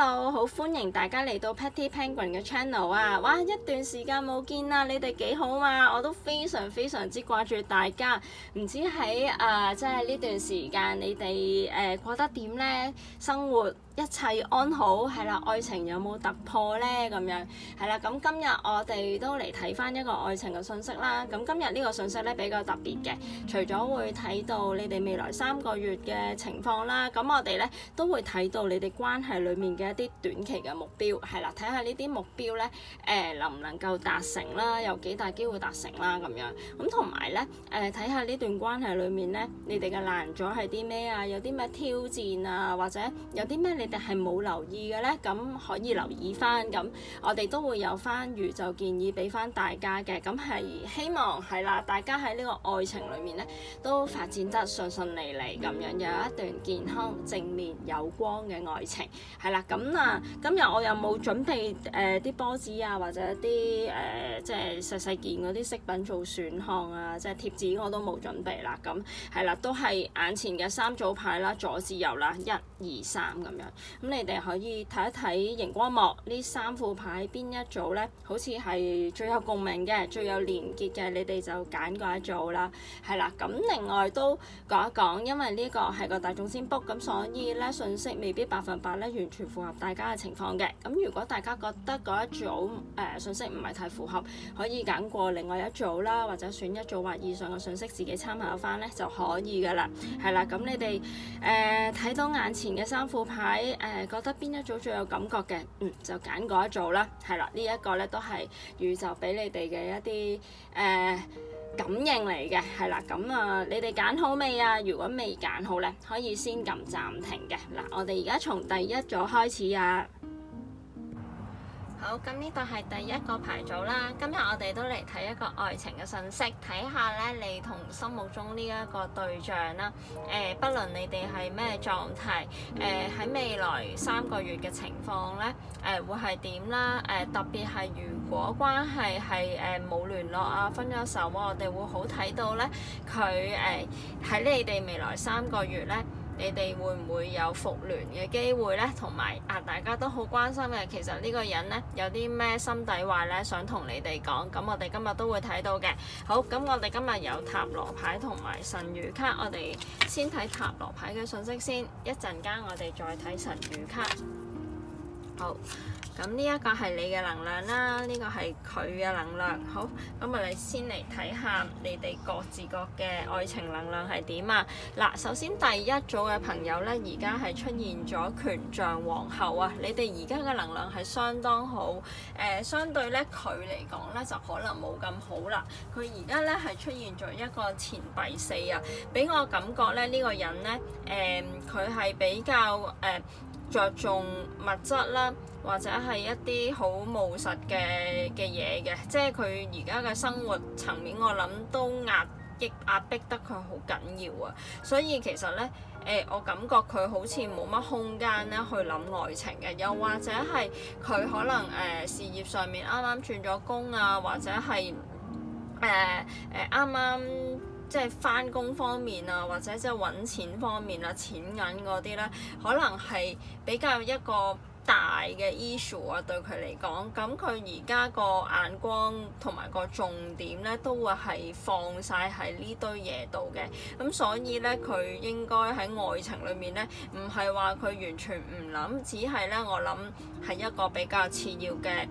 Hello，好歡迎大家嚟到 Petty Penguin 嘅 channel 啊！哇，一段時間冇見啦，你哋幾好嘛？我都非常之掛住大家。唔知喺即係呢段時間你哋過得點呢？生活一切安好係啦，愛情有冇突破呢？咁樣係啦，咁今日我哋都嚟睇翻一個愛情嘅信息啦。咁今日呢個信息咧比較特別嘅，除咗會睇到你哋未來3個月嘅情況啦，咁我哋咧都會睇到你哋關係裡面嘅一啲短期嘅目標，係啦，睇下呢啲目標咧能唔能夠達成啦，有幾大機會達成啦咁樣。咁同埋咧睇下呢段關係裡面咧，你哋嘅難阻係啲咩啊？有啲咩挑戰啊？或者有啲咩你哋係冇留意嘅咧？咁可以留意翻。咁我哋都會有翻宇宙建議俾翻大家嘅。咁係希望係啦，大家喺呢個愛情裡面咧都發展得順利咁樣，有一段健康、正面、有光嘅愛情。係啦，咁啊，今日我又冇準備啲波子啊，或者啲即係細件嗰啲飾品做選項啊，即係貼紙我都冇準備啦。咁係啦，都係眼前嘅3組牌啦，左至右啦，1、2、3咁樣。咁你哋可以睇一睇熒光幕呢3副牌邊一組咧，好似係最有共鳴嘅、最有連結嘅，你哋就揀嗰一組啦。係啦，咁另外都講一講，因為呢個係個大眾占卜，咁所以咧信息未必100%咧完全符合大家嘅情況嘅。咁如果大家覺得嗰一組信息唔係太符合，可以揀過另外一組啦，或者選一組或以上嘅信息自己參考翻咧就可以噶啦。係啦，咁你哋睇到眼前嘅3副牌，覺得邊一組最有感覺嘅，就揀嗰一組啦。係啦，呢一個咧都係宇宙俾你哋嘅一啲感應嚟嘅。係啦，咁你哋揀好未啊？如果未揀好咧，可以先撳暫停嘅。嗱，我哋而家從第一組開始啊。好，咁呢度係第一個牌組啦。今日我哋都嚟睇一個愛情嘅信息，睇下咧你同心目中呢一個對象啦。不論你哋係咩狀態，喺未來3個月嘅情況咧，會係點啦？特別係如果關係係冇聯絡啊、分咗手啊，我哋會好睇到咧佢喺你哋未來3個月咧。你哋會唔會有復聯嘅機會呢？同埋大家都好關心嘅，其實呢個人呢，有啲咩心底話呢，想同你哋講，咁我哋今日都會睇到嘅。好，咁我哋今日有塔羅牌同埋神諭卡，我哋先睇塔羅牌嘅信息先，一陣間我哋再睇神諭卡。好。咁呢一個係你嘅能量啦，呢個係佢嘅能量。好，咁我哋先嚟睇下你哋各自各嘅愛情能量係點啊？嗱，首先第一組嘅朋友咧，而家係出現咗權杖皇后啊！你哋而家嘅能量係相當好，相對咧佢嚟講咧就可能冇咁好啦。佢而家咧係出現咗一個錢幣4啊，俾我感覺咧呢個人咧，佢係比較着重物質啦，或者係一啲好務實嘅嘢嘅，即係佢而家嘅生活層面，我諗都壓迫得佢好緊要啊。所以其實咧，我感覺佢好似冇乜空間咧去諗愛情嘅，又或者係佢可能事業上面啱啱轉咗工啊，或者係啱啱即係返工方面啊，或者即係揾錢方面啊，錢銀嗰啲咧，可能係比較一個大嘅 issue 啊，對佢嚟講，咁佢而家個眼光同埋個重點咧，都會係放晒喺呢堆嘢度嘅。咁所以咧，佢應該喺愛情裏面咧，唔係話佢完全唔諗，只係咧我諗係一個比較次要嘅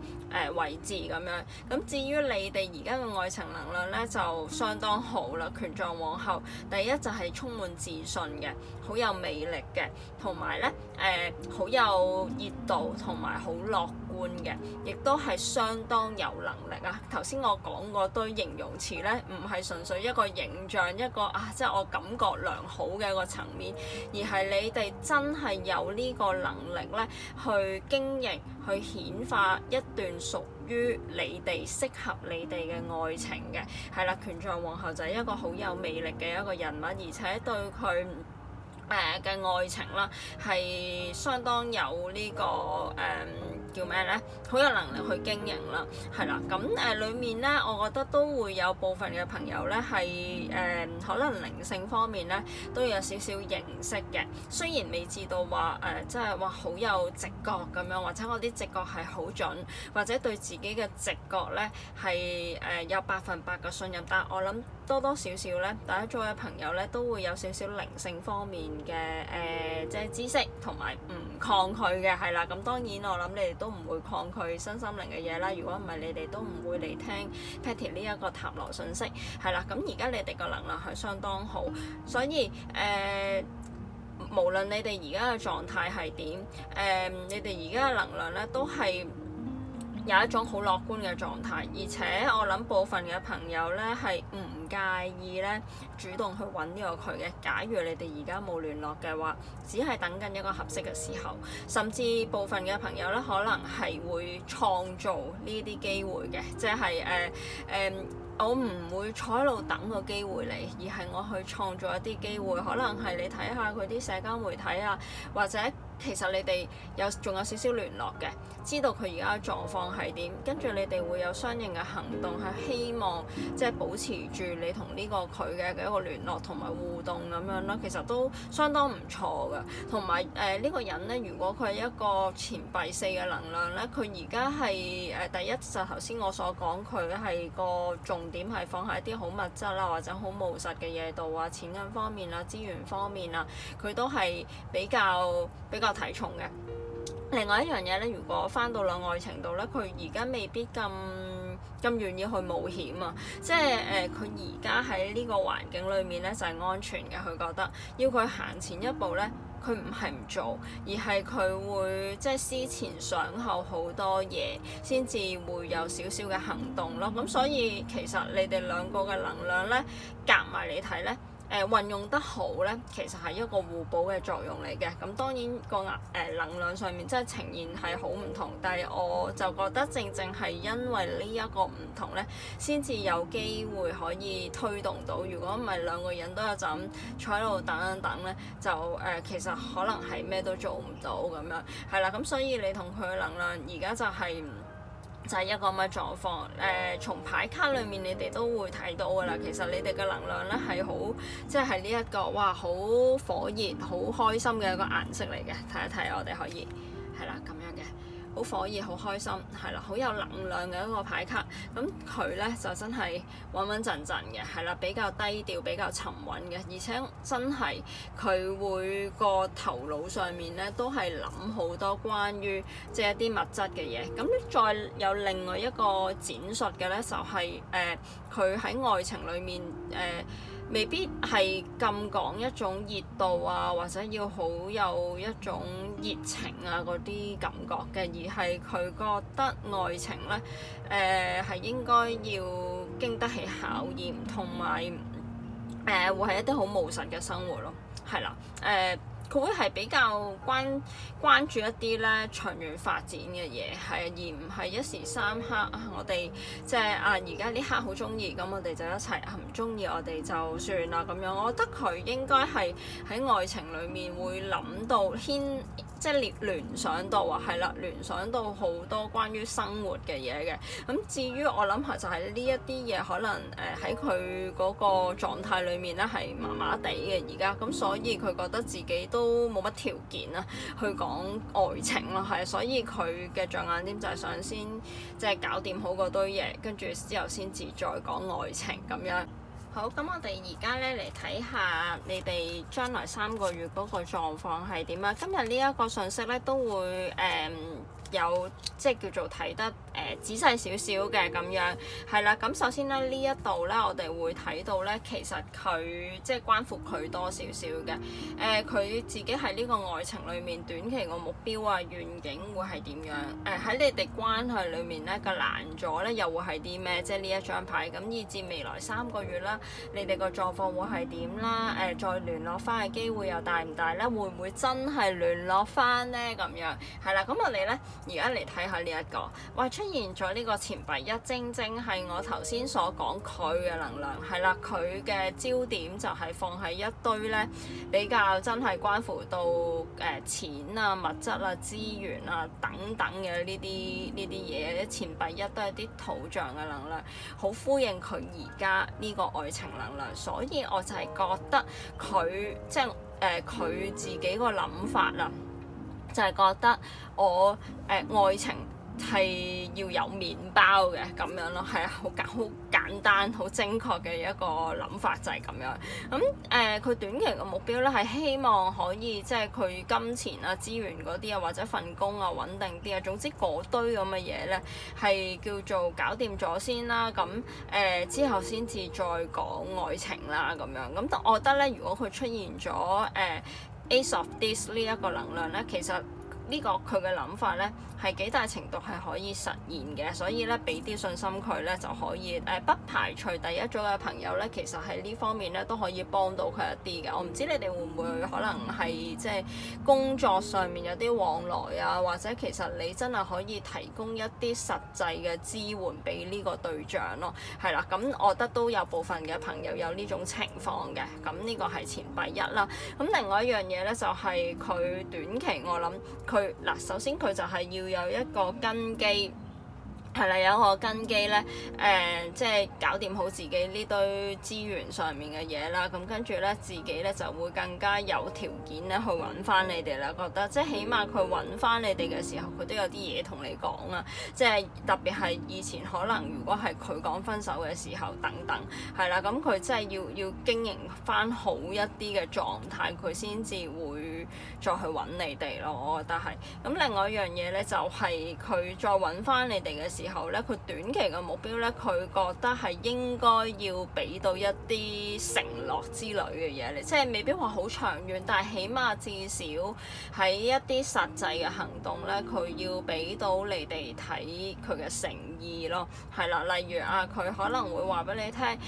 位置咁樣。咁至於你哋而家嘅愛情能量咧，就相當好啦。權杖皇后，第一就係充滿自信嘅，好有魅力嘅，同埋咧好有熱度同埋好樂觀嘅，亦都係相當有能力啊！頭先我講嗰堆形容詞咧，唔係純粹一個形象，一個即係我感覺良好嘅一個層面，而係你哋真係有呢個能力咧，去經營、去顯化一段屬於你哋適合你哋嘅愛情嘅。係啦，權杖皇后就係一個好有魅力嘅一個人物，而且對佢嘅愛情啦，係相當有呢個叫咩咧？好有能力去經營啦，係啦。咁裡面咧，我覺得都會有部分嘅朋友咧係可能靈性方面咧都有少少認識嘅。雖然未至到話即係話好有直覺咁樣，或者我啲直覺係好準，或者對自己嘅直覺咧係有100%嘅信任，但係我諗多多少少咧，大家組嘅朋友咧都會有少少靈性方面嘅即係知識同埋唔抗拒嘅，係啦。咁當然我諗你哋都唔會抗拒身心靈嘅嘢啦。如果唔係，你哋都唔會嚟聽 Patty 呢一個塔羅信息，係啦。咁而家你哋個能量係相當好，所以無論你哋而家嘅狀態係點，你哋而家嘅能量咧都係有一種好樂觀嘅狀態，而且我諗部分嘅朋友咧係唔介意咧主動去揾呢個佢嘅。假如你哋而家冇聯絡嘅話，只係等緊一個合適嘅時候，甚至部分嘅朋友咧可能係會創造呢啲機會嘅，即係我唔會坐喺度等個機會嚟，而係我去創造一啲機會，可能係你睇下佢啲社交媒體啊，或者其實你哋仲有少少聯絡嘅，知道佢而家嘅狀況係點，跟住你哋會有相應嘅行動，係希望即係保持住你同呢個佢嘅一個聯絡同埋互動咁樣啦。其實都相當唔錯㗎。同埋呢個人咧，如果佢係一個錢幣4嘅能量咧，佢而家係第一就頭先我所講，佢係個重點係放喺一啲好物質啦，或者好務實嘅嘢度啊，錢銀方面啦、資源方面啊，佢都係比較睇重嘅。另外一樣嘢咧，如果翻到愛情度咧，佢而家未必咁願意去冒險啊！即係佢而家喺呢個環境裏面咧就係安全嘅，佢覺得要佢行前一步咧，佢唔係唔做，而係佢會即係思前想後好多嘢，先至會有少少嘅行動咯。咁所以其實你哋兩個嘅能量咧夾埋嚟睇咧，運用得好咧，其實係一個互補嘅作用嚟嘅。咁當然個能量上面即係呈現係好唔同，但係我就覺得正係因為呢一個唔同咧，先至有機會可以推動到。如果唔係兩個人都有就咁坐喺度等一等咧，就其實可能係咩都做唔到咁樣。係啦，咁所以你同佢嘅能量而家就係一個咁嘅狀況。從牌卡裏面你哋都會睇到㗎啦。其實你哋嘅能量咧係好，即係呢一個哇好火熱、好開心嘅一個顏色嚟嘅。睇一睇我哋可以係啦，咁樣嘅。好火熱，好開心，係啦，好有能量嘅一個牌卡。咁佢咧就真係穩穩陣陣嘅，係啦，比較低調，比較沉穩嘅，而且真係佢會個頭腦上面咧都係諗好多關於即係一啲物質嘅嘢。咁再有另外一個展述嘅咧，就係佢喺愛情裡面未必係咁講一種熱度啊，或者要好有一種熱情啊嗰啲感覺嘅，而係佢覺得愛情咧係應該要經得起考驗，同埋會係一啲好務實嘅生活咯，係啦，佢會係比較關注一啲咧長遠發展嘅嘢，係而唔係一時三刻我哋即係而家呢刻好中意，咁我哋就一齊，唔中意我哋就算啦咁樣。我覺得佢應該係喺愛情裡面會諗到即係聯想到係啦，聯想到好多關於生活嘅嘢嘅。咁至於我諗下就係呢一啲嘢可能喺佢嗰個狀態裡面咧係麻麻地嘅而家，咁所以佢覺得自己都冇乜條件啊去講愛情咯，係，所以佢嘅着眼點就係想先即係搞掂好嗰堆嘢，跟住之後先至再講愛情咁樣。好，咁我哋而家咧嚟睇下你哋將來3個月嗰個狀況係點啊？今日呢一個信息咧都會有即係叫做睇得仔細少少嘅咁樣，係啦。咁首先咧呢一度咧我哋會睇到咧，其實佢即係關乎佢多少少嘅。佢自己喺呢個愛情裡面短期個目標啊、願景會係點樣？喺你哋關係裡面咧個難阻咧又會係啲咩？即係呢一張牌咁，以至未來3個月啦，你哋個狀況會係點啦？再聯絡翻嘅機會又大唔大咧？會唔會真係聯絡翻咧？咁樣係啦。咁我哋咧而家嚟睇下呢一個，哇！出現咗呢個錢幣一，正正係我頭先所講佢嘅能量，係啦，佢嘅焦點就係放喺一堆咧比較真係關乎到錢啊、物質啊、資源啊等等嘅呢啲嘢，錢幣一都係啲土象嘅能量，好呼應佢而家呢個愛情能量，所以我就係覺得佢即係佢自己個諗法啦，就係覺得我愛情係要有麵包嘅咁樣咯，係啊，好簡單、好精確嘅一個諗法就係咁樣。咁佢短期嘅目標咧係希望可以即係佢金錢啊、資源嗰啲啊，或者份工啊穩定啲啊，總之嗰堆咁嘅嘢咧係叫做搞掂咗先啦。咁之後先至再講愛情啦咁樣。咁我覺得咧，如果佢出現咗Ace of This 呢一個能量咧，其實呢個佢嘅諗法咧係幾大程度係可以實現嘅，所以咧俾啲信心佢咧就可以不排除第一組嘅朋友咧，其實喺呢方面咧都可以幫到佢一啲嘅。我唔知你哋會唔會可能係即係工作上面有啲往來啊，或者其實你真係可以提供一啲實際嘅支援俾呢個對象咯，係啦。咁我覺得都有部分嘅朋友有呢種情況嘅。咁呢個係錢幣一啦。咁另外一樣嘢咧就係佢短期我諗佢嗱，首先佢就係要有一個根基。係啦，有一個根基咧，即係搞掂好自己呢堆資源上面嘅嘢啦。咁跟住咧，自己咧就會更加有條件咧去揾翻你哋啦。覺得即係起碼佢揾翻你哋嘅時候，佢都有啲嘢同你講啊。即係特別係以前可能如果係佢講分手嘅時候等等，係啦，咁佢真係要經營翻好一啲嘅狀態，佢先至會再去揾你哋咯。我覺得係。咁另外一樣嘢咧，就係佢再揾翻你哋嘅時候咧，佢短期嘅目標咧，佢覺得係應該要俾到一啲承諾之類嘅嘢嚟，即係未必話好長遠，但係起碼至少喺一啲實際嘅行動咧，佢要俾到你哋睇佢嘅誠意咯，係啦，例如啊，佢可能會話俾你聽，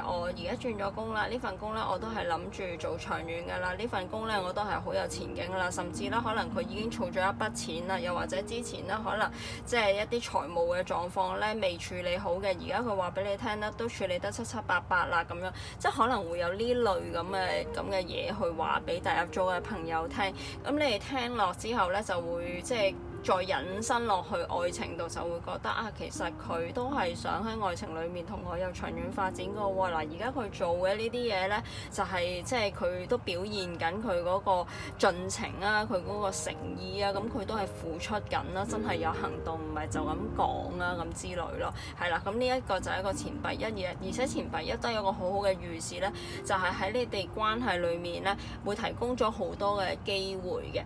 我而家轉咗工啦，呢份工咧我都係諗住做長遠㗎啦，呢份工咧我都係好有前景㗎啦，甚至咧可能佢已經儲咗一筆錢啦，又或者之前咧可能即係一啲財務嘅狀況咧未處理好嘅，而家佢話俾你聽咧都處理得七七八八啦咁樣，即係可能會有呢類咁嘅嘢去話俾第一組嘅朋友聽，咁你哋聽落之後咧就會即係再引申落去愛情度，就會覺得啊，其實佢都係想喺愛情裡面同我有長遠發展㗎喎。嗱，而家佢做嘅呢啲嘢咧，就係即係佢都表現緊佢嗰個盡情啊，佢嗰個誠意啊，咁佢都係付出緊啦，真係有行動，唔係就咁講啊咁之類咯。係啦，咁呢一個就係一個錢幣一，而且錢幣一都有個好好嘅預示咧，就係喺你哋關係裡面咧，會提供咗好多嘅機會嘅。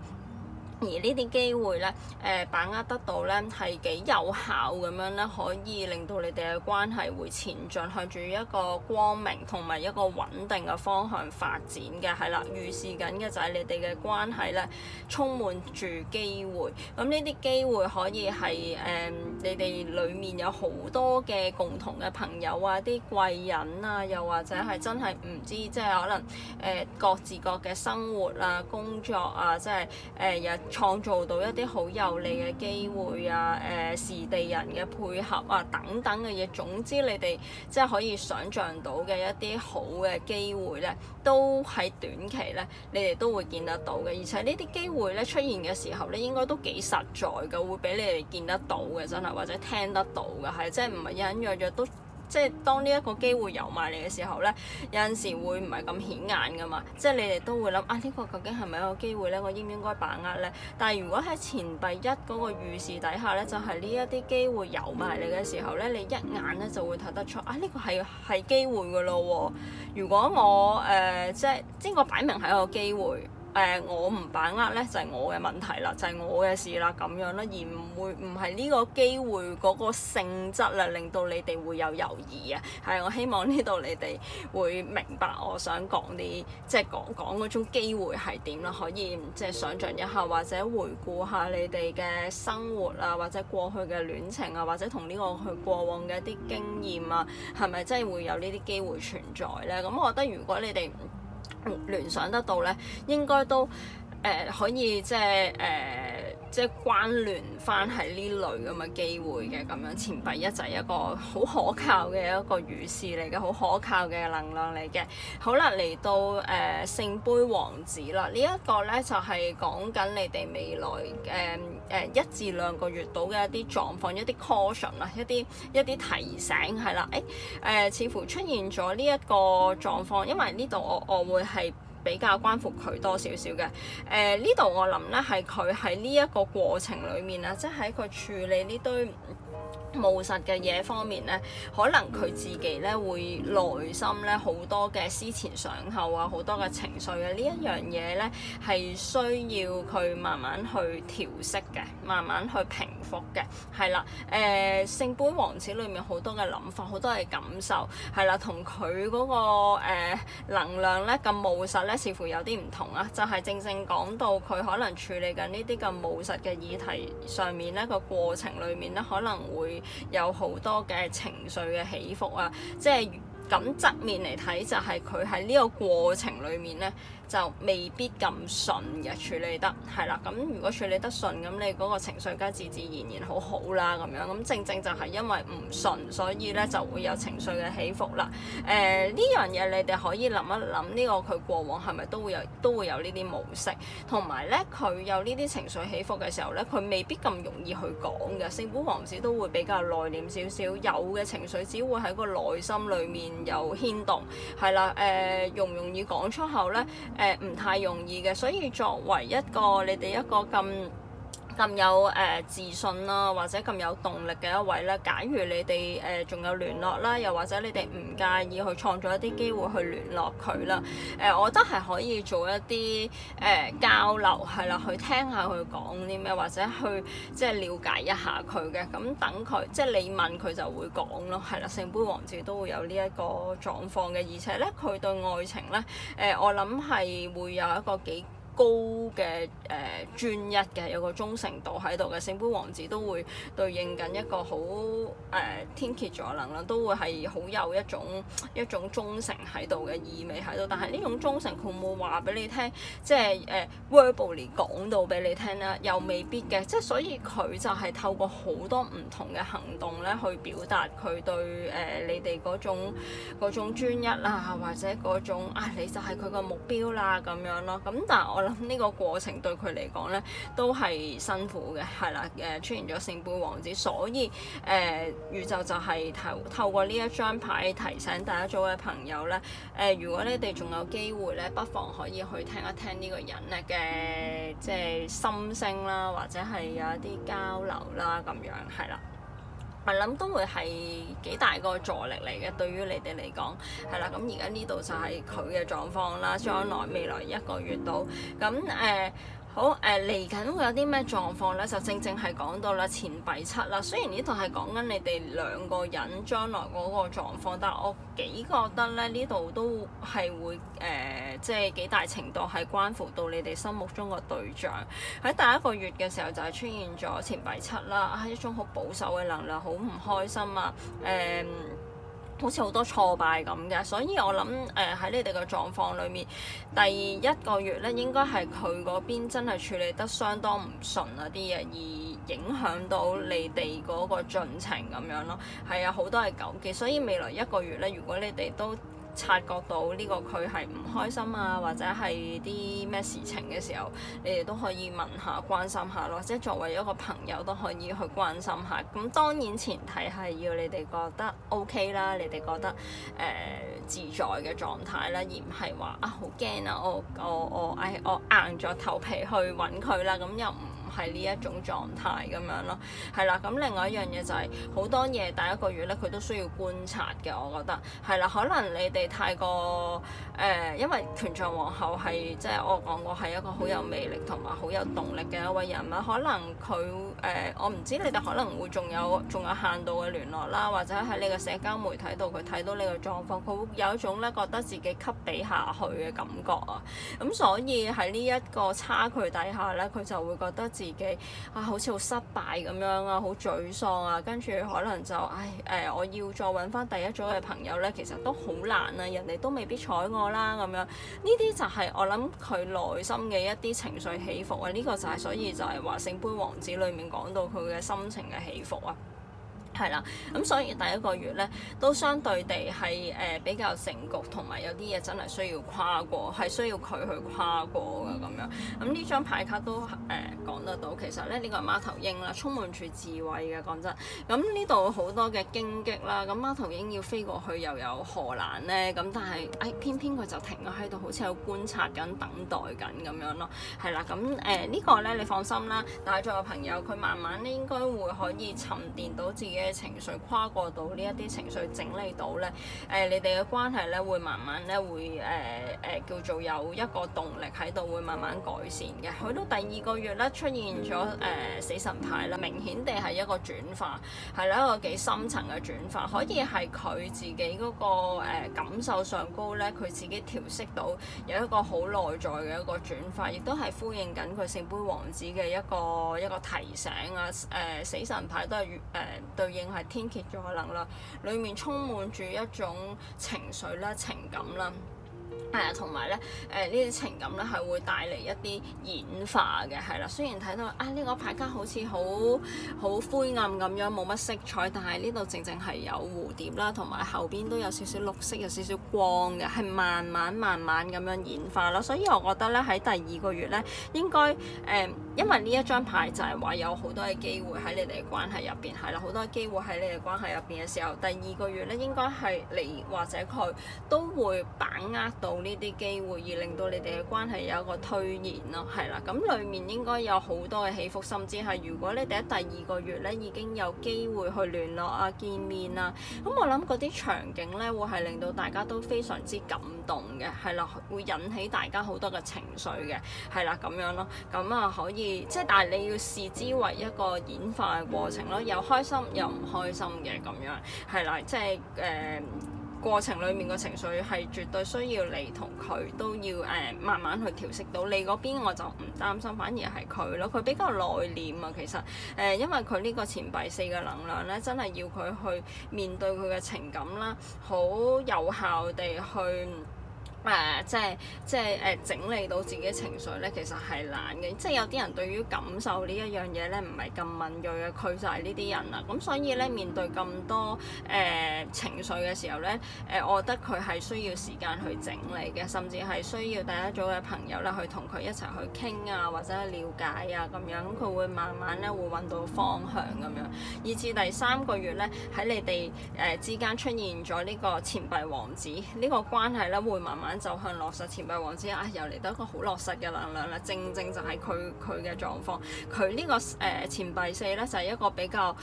而呢啲機會咧，把握得到咧，係幾有效咁樣咧，可以令到你哋嘅關係會前進，向住一個光明同埋一個穩定嘅方向發展嘅，係啦，預示緊嘅就係你哋嘅關係咧，充滿住機會。咁呢啲機會可以係你哋裡面有好多嘅共同嘅朋友啊，啲貴人啊，又或者係真係唔知，即係可能各自各嘅生活啊、工作啊，即係有創造到一啲好有利嘅機會啊、時地人嘅配合啊等等嘅嘢，總之你哋即係可以想像到嘅一啲好嘅機會咧，都喺短期咧，你哋都會見得到嘅。而且呢啲機會咧出現嘅時候咧，應該都幾實在嘅，會俾你哋見得到嘅，真係或者聽得到嘅，係即係唔係隱隱約約都。即係當呢一個機會遊埋嚟嘅時候咧，有陣時會唔係咁顯眼噶嘛，即係你哋都會諗啊，呢個究竟係咪一個機會咧？我應唔應該把握咧？但係如果喺錢幣一嗰個預示底下咧，就係呢一啲機會遊埋嚟嘅時候咧，你一眼咧就會睇得出啊，呢個係機會噶咯喎！如果我即係呢個擺明係一個機會。我唔把握咧，就係我嘅問題啦，就係我嘅事啦，咁樣啦，而唔係呢個機會嗰個性質啦，令到你哋會有猶豫啊。係，我希望呢度你哋會明白我想講啲，即係講嗰種機會係點啦，可以即係想像一下，或者回顧下你哋嘅生活啊，或者過去嘅戀情啊，或者同呢個去過往嘅一啲經驗啊，係咪真係會有呢啲機會存在咧？咁我覺得如果你哋聯想得到咧，應該都可以即係即係關聯翻係呢類咁嘅機會嘅咁樣。錢幣一就係一個好可靠嘅一個預示嚟嘅，好可靠嘅能量嚟嘅。好啦，嚟到聖杯王子啦，呢一個咧就係講緊你哋未來1至2個月到嘅一啲狀況，一啲 caution 啦，一啲提醒係啦。似乎出現咗呢一個狀況，因為呢度我會係比較關乎佢多少少嘅。呢度我諗咧係佢喺呢一個過程裡面啊，即係喺佢處理呢堆務實嘅嘢方面咧，可能佢自己咧會內心咧好多嘅思前想後啊，好多嘅情緒啊，呢一樣嘢咧係需要佢慢慢去調適嘅，慢慢去平復嘅，係啦。聖杯王子裏面好多嘅諗法，好多嘅感受，係啦，同佢嗰個能量咧咁務實咧，似乎有啲唔同啊。就係正講到佢可能處理緊呢啲咁務實嘅議題上面咧，個過程裏面咧可能會有好多嘅情緒嘅起伏啊，即係咁側面嚟睇，就係佢喺呢個過程裡面咧，就未必咁順嘅處理得，係啦。咁如果處理得順，咁你嗰個情緒梗係自自然然好好啦咁樣。咁正就係因為唔順，所以咧就會有情緒嘅起伏啦。呢樣嘢你哋可以諗一諗，呢個佢過往係咪都會有呢啲模式，同埋咧佢有呢啲情緒起伏嘅時候咧，佢未必咁容易去講嘅。聖杯王子都會比較內斂少少，有嘅情緒只會喺個內心裡面有牽動，係啦。容唔容易講出口咧？唔太容易嘅，所以作為你哋一個咁有自信啦，或者咁有動力嘅一位咧，假如你哋仲有聯絡啦，又或者你哋唔介意去創造一啲機會去聯絡佢啦，我覺得係可以做一啲交流，係啦，去聽下佢講啲咩，或者去即係了解一下佢嘅，咁等佢即係你問佢就會講咯，係啦。聖杯王子都會有呢一個狀況嘅，而且咧佢對愛情咧，我諗係會有一個幾高嘅專一嘅，有個忠誠度喺度嘅。聖杯王子都會對應緊一個好天蠍座能量，都會係好有一種忠誠喺度嘅意味喺度。但係呢種忠誠佢冇話俾你聽，即係verbally 講到俾你聽啦，又未必嘅。即係所以佢就係透過好多唔同嘅行動咧，去表達佢對你哋嗰種專一啦，或者嗰種你就係佢個目標啦咁樣咯。咁但係我諗呢個過程對佢嚟講咧都係辛苦嘅，係啦。出現咗聖杯王子，所以宇宙就係透過呢一張牌提醒第一組嘅朋友咧，如果你哋仲有機會咧，不妨可以去聽一聽呢個人咧嘅即係心聲啦，或者係有一啲交流啦咁樣，係啦。我諗都會係幾大個助力嚟嘅，對於你哋嚟講，係啦。咁而家呢度就係佢嘅狀況啦，將來未來1個月到，咁好嚟緊會有啲咩狀況咧？就正係講到啦，錢幣7啦。雖然呢度係講緊你哋2個人將來嗰個狀況，但係我幾覺得咧呢度都係會即係幾大程度係關乎到你哋心目中個對象。喺第1個月嘅時候就係出現咗錢幣7啦，係一種好保守嘅能量，好唔開心啊，好似好多挫敗咁嘅，所以我諗喺你哋嘅狀況裏面，第1個月咧應該係佢嗰邊真係處理得相當唔順啊啲嘢，而影響到你哋嗰個進程咁樣咯。係啊，好多係糾結，所以未來1個月咧，如果你哋都察覺到呢個佢係唔開心啊，或者係啲咩事情嘅時候，你哋都可以問下、關心下咯，即係作為一個朋友都可以去關心下。咁當然前提係要你哋覺得 OK 啦，你哋覺得自在嘅狀態啦，而唔係話好驚啊，我硬著頭皮去揾佢啦，咁又唔係呢一種狀態咁樣咯，係啦。咁另外一樣嘢就係好多嘢第1個月咧，佢都需要觀察嘅，我覺得係啦。可能你哋太過因為權杖皇后係即係我講過係一個好有魅力同埋好有動力嘅一位人物，可能佢我唔知你哋可能會仲有限度嘅聯絡啦，或者喺你嘅社交媒體度佢睇到你嘅狀況，佢會有一種咧覺得自己給比下去嘅感覺啊。咁所以喺呢一個差距底下咧，佢就會覺得自己好似好失敗咁樣啊，好沮喪啊，跟住可能就我要再揾翻第一組嘅朋友咧，其實都好難啊，人哋都未必睬我啦咁樣。呢啲就係我諗佢內心嘅一啲情緒起伏啊，呢個就係所以就係話聖杯王子裡面講到佢嘅心情嘅起伏啊。係啦，咁所以第一個月咧都相對地係比較成局，同埋有啲嘢真係需要跨過，係需要佢去跨過嘅咁樣。咁呢張牌卡都講得到，其實咧呢個係貓頭鷹啦，充滿住智慧嘅講真。咁呢度好多嘅荊棘啦，咁貓頭鷹要飛過去又有何難咧？咁但係偏偏佢就停咗喺度，好似有觀察緊、等待緊咁樣咯。係啦，咁呢個咧你放心啦，大咗嘅朋友佢慢慢咧應該會可以沉澱到自己嘅情緒，跨過到呢一啲情緒，整理到咧你哋嘅關係咧會慢慢咧會叫做有一個動力喺度，會慢慢改善嘅。去到第二個月咧出現咗死神牌啦，明顯地係一個轉化，係啦，一個幾深層嘅轉化，可以係佢自己嗰個感受上高咧，佢自己調適到有一個好內在嘅一個轉化，亦都係呼應緊佢聖杯王子嘅一個提醒啊。死神牌都係對應係天蠍座能量，裡面充滿住一種情緒啦、情感啦。同埋咧，呢啲情感咧係會帶嚟一啲演化嘅，係啦。雖然睇到呢個牌卡好似好灰暗咁樣，冇乜色彩，但係呢度正正係有蝴蝶啦，同埋後邊都有少少綠色，有少少光嘅，係慢慢咁樣演化啦。所以我覺得咧喺第二個月咧，應該因為呢一張牌就係話有好多嘅機會喺你哋嘅關係入邊，係啦，好多機會喺你哋關係入邊嘅時候，第二個月咧應該係你或者佢都會把握到呢啲機會，而令到你哋嘅關係有一個推延咯，係啦。咁裡面應該有好多嘅起伏，甚至係如果你哋喺第二個月咧已經有機會去聯絡啊、見面啊，咁我諗嗰啲場景咧會係令到大家都非常之感動嘅，係啦，會引起大家好多嘅情緒嘅，係啦咁樣咯。咁可以即係，但係你要視之為一個演化嘅過程咯，有開心又唔開心嘅咁樣，係啦，即係過程裡面嘅情緒係絕對需要你同佢都要慢慢去調適到。你嗰邊我就唔擔心，反而係佢咯，佢比較內斂啊。其實因為佢呢個錢幣四嘅能量咧，真係要佢去面對佢嘅情感啦，好有效地去。整理到自己情緒咧，其實係難嘅。即係有啲人對於感受呢一樣嘢咧，唔係咁敏鋭嘅，佢就係呢啲人啦。咁所以咧，面對咁多情緒嘅時候咧，我覺得佢係需要時間去整理嘅，甚至係需要第一組嘅朋友咧去同佢一齊去傾啊，或者了解啊咁樣。咁佢會慢慢咧會揾到方向咁樣。以至第三個月咧，喺你哋之間出現咗呢個錢幣王子，呢個關係咧會慢慢走向落實。錢幣王子又嚟到一個好落實嘅能量啦，正正就係佢嘅狀況。佢呢個錢幣四咧就係一個比較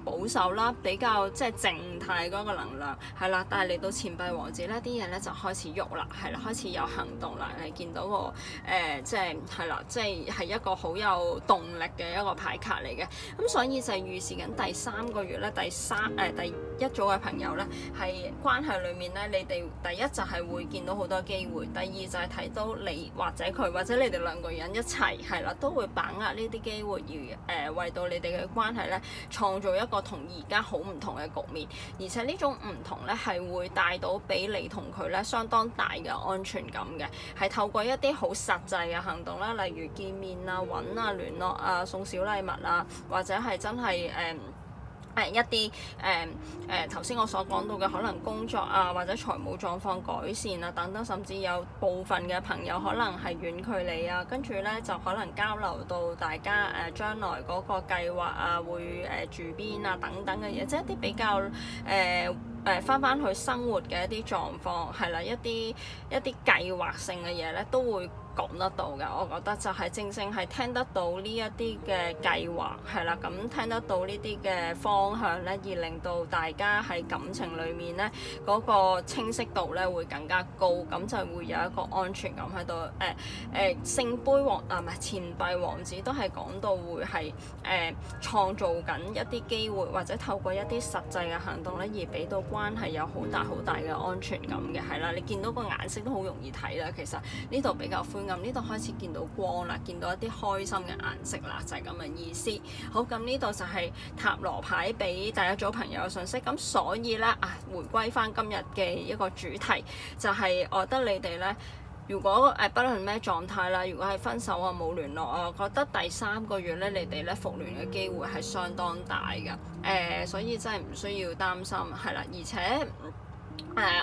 保守啦，比較即係靜態嗰個能量係啦。但係嚟到錢幣王子咧，啲嘢咧就開始喐啦，係啦，開始有行動啦。你見到個即係啦，即係一個好有動力嘅一個牌卡嚟嘅。咁所以就係預示緊第三個月咧，第一組嘅朋友咧，係關係裡面咧，你哋第一就係會見到好多機會，第二就係睇到你或者佢或者你哋兩個人一齊係啦，都會把握呢啲機會而為到你哋嘅關係咧創造一個同而家好唔同嘅局面，而且呢種唔同咧係會帶到俾你同佢咧相當大嘅安全感嘅，係透過一啲好實際嘅行動啦，例如見面啊、揾啊、聯絡啊、送小禮物啊，或者係真係一啲頭先我所講到嘅可能工作啊或者財務狀況改善啊等等，甚至有部分嘅朋友可能係遠距離啊，跟住咧就可能交流到大家將來嗰個計劃啊會住邊啊等等嘅嘢，即係一啲比較返去生活嘅一啲狀況係啦，一啲計劃性嘅嘢咧都會講得到嘅。我覺得就係正正係聽得到呢一啲嘅計劃係啦，咁聽得到呢啲嘅方向咧，而令到大家喺感情裡面咧嗰個清晰度咧會更加高，咁就會有一個安全感喺度。聖杯王唔係錢幣王子都係講到會係創造緊一啲機會，或者透過一啲實際嘅行動咧而俾到關係有好大嘅安全感嘅，係啦，你見到個顏色都好容易睇啦。其實呢度比較灰暗，呢度開始見到光啦，見到一啲開心嘅顏色啦，就係咁嘅意思。好，咁呢度就係塔羅牌俾第一組朋友嘅信息。咁所以咧回歸翻今日嘅一個主題，就係我覺得你哋咧。如果不論咩狀態啦，如果係分手啊冇聯絡啊，我覺得第3個月咧，你哋咧復聯嘅機會係相當大嘅，所以真係唔需要擔心，係啦，而且。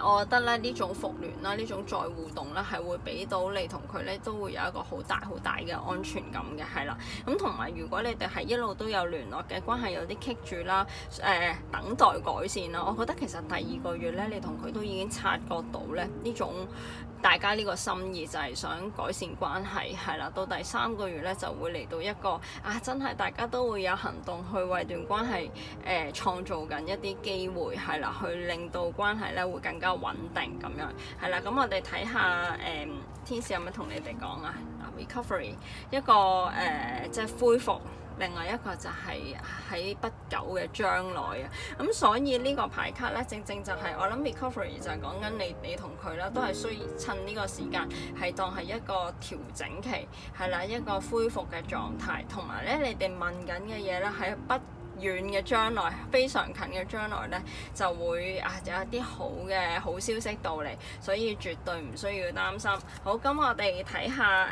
我覺得咧呢種復聯啦，呢種再互動咧，係會俾到你同佢咧都會有一個好大嘅安全感嘅，係啦。咁同埋如果你哋係一路都有聯絡嘅關係有啲棘住啦，等待改善啦，我覺得其實第2個月咧，你同佢都已經察覺到咧呢種大家呢個心意就係想改善關係，係啦。到第3個月咧就會嚟到一個真係大家都會有行動去為段關係創造緊一啲機會，係啦，去令到關係咧會更加穩定咁樣，係啦。咁我哋睇下天使有咩同你哋講啊？Recovery 一個即係恢復，另外一個就係喺不久嘅將來啊。咁所以呢個牌卡咧，正就係我諗 recovery 就係講緊你同佢啦，都係需要趁呢個時間係當係一個調整期，係啦，一個恢復嘅狀態，同埋咧你哋問緊嘅嘢咧喺不遠嘅將來，非常近嘅將來咧，就會有一啲好消息到嚟，所以絕對唔需要擔心。好，咁我哋睇下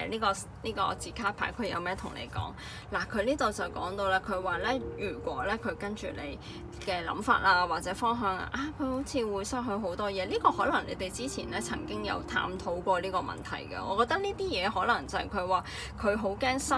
呢個字卡牌佢有咩同你講？嗱，佢呢度就講到啦，佢話咧，如果咧佢跟住你嘅諗法啊或者方向佢好似會失去好多嘢。呢個可能你哋之前咧曾經有探討過呢個問題嘅。我覺得呢啲嘢可能就係佢話佢好驚失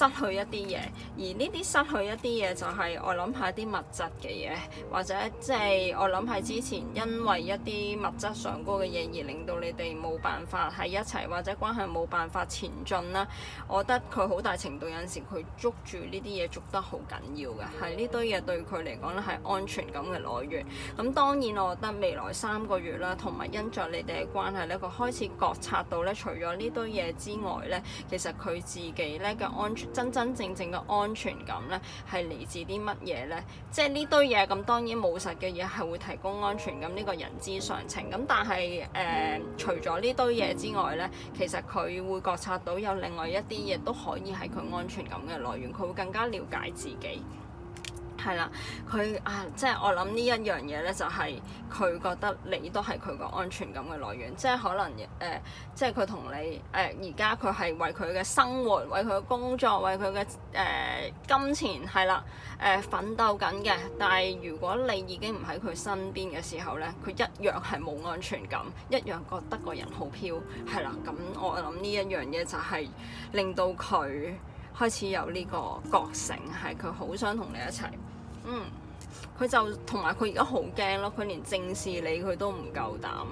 去一啲嘢，而呢啲失去一啲嘢就係我諗係一啲物質嘅嘢，或者即係我諗係之前因為一啲物質上高嘅嘢而令到你哋冇辦法喺一齊，或者關係冇辦法前進啦。我覺得佢好大程度有陣時佢捉住呢啲嘢捉得好緊要嘅，係呢堆嘢對佢嚟講咧係安全感嘅來源。咁當然我覺得未來3個月啦，同埋因着你哋嘅關係咧，佢開始覺察到咧，除咗呢堆嘢之外咧，其實佢自己咧嘅安全真正嘅安全感咧係嚟自啲乜嘢咧？即係呢堆嘢咁當然務實嘅嘢係會提供安全感，呢個人之常情。咁但係除咗呢堆嘢之外咧，其實佢會覺察到有另外一啲嘢都可以係佢安全感嘅來源，佢會更加了解自己。係啦，佢即係我諗呢一樣嘢咧，就係佢覺得你都係佢個安全感嘅來源，即係可能即係佢同你而家佢係為佢嘅生活、為佢嘅工作、為佢嘅金錢係啦奮鬥緊嘅。但係如果你已經唔喺佢身邊嘅時候咧，佢一樣係冇安全感，一樣覺得個人好飄，係啦。咁我諗呢一樣嘢就係令到佢開始有呢個覺醒，係佢好想同你一齊。佢就同埋佢而家好驚咯，佢連正視你佢都唔夠膽，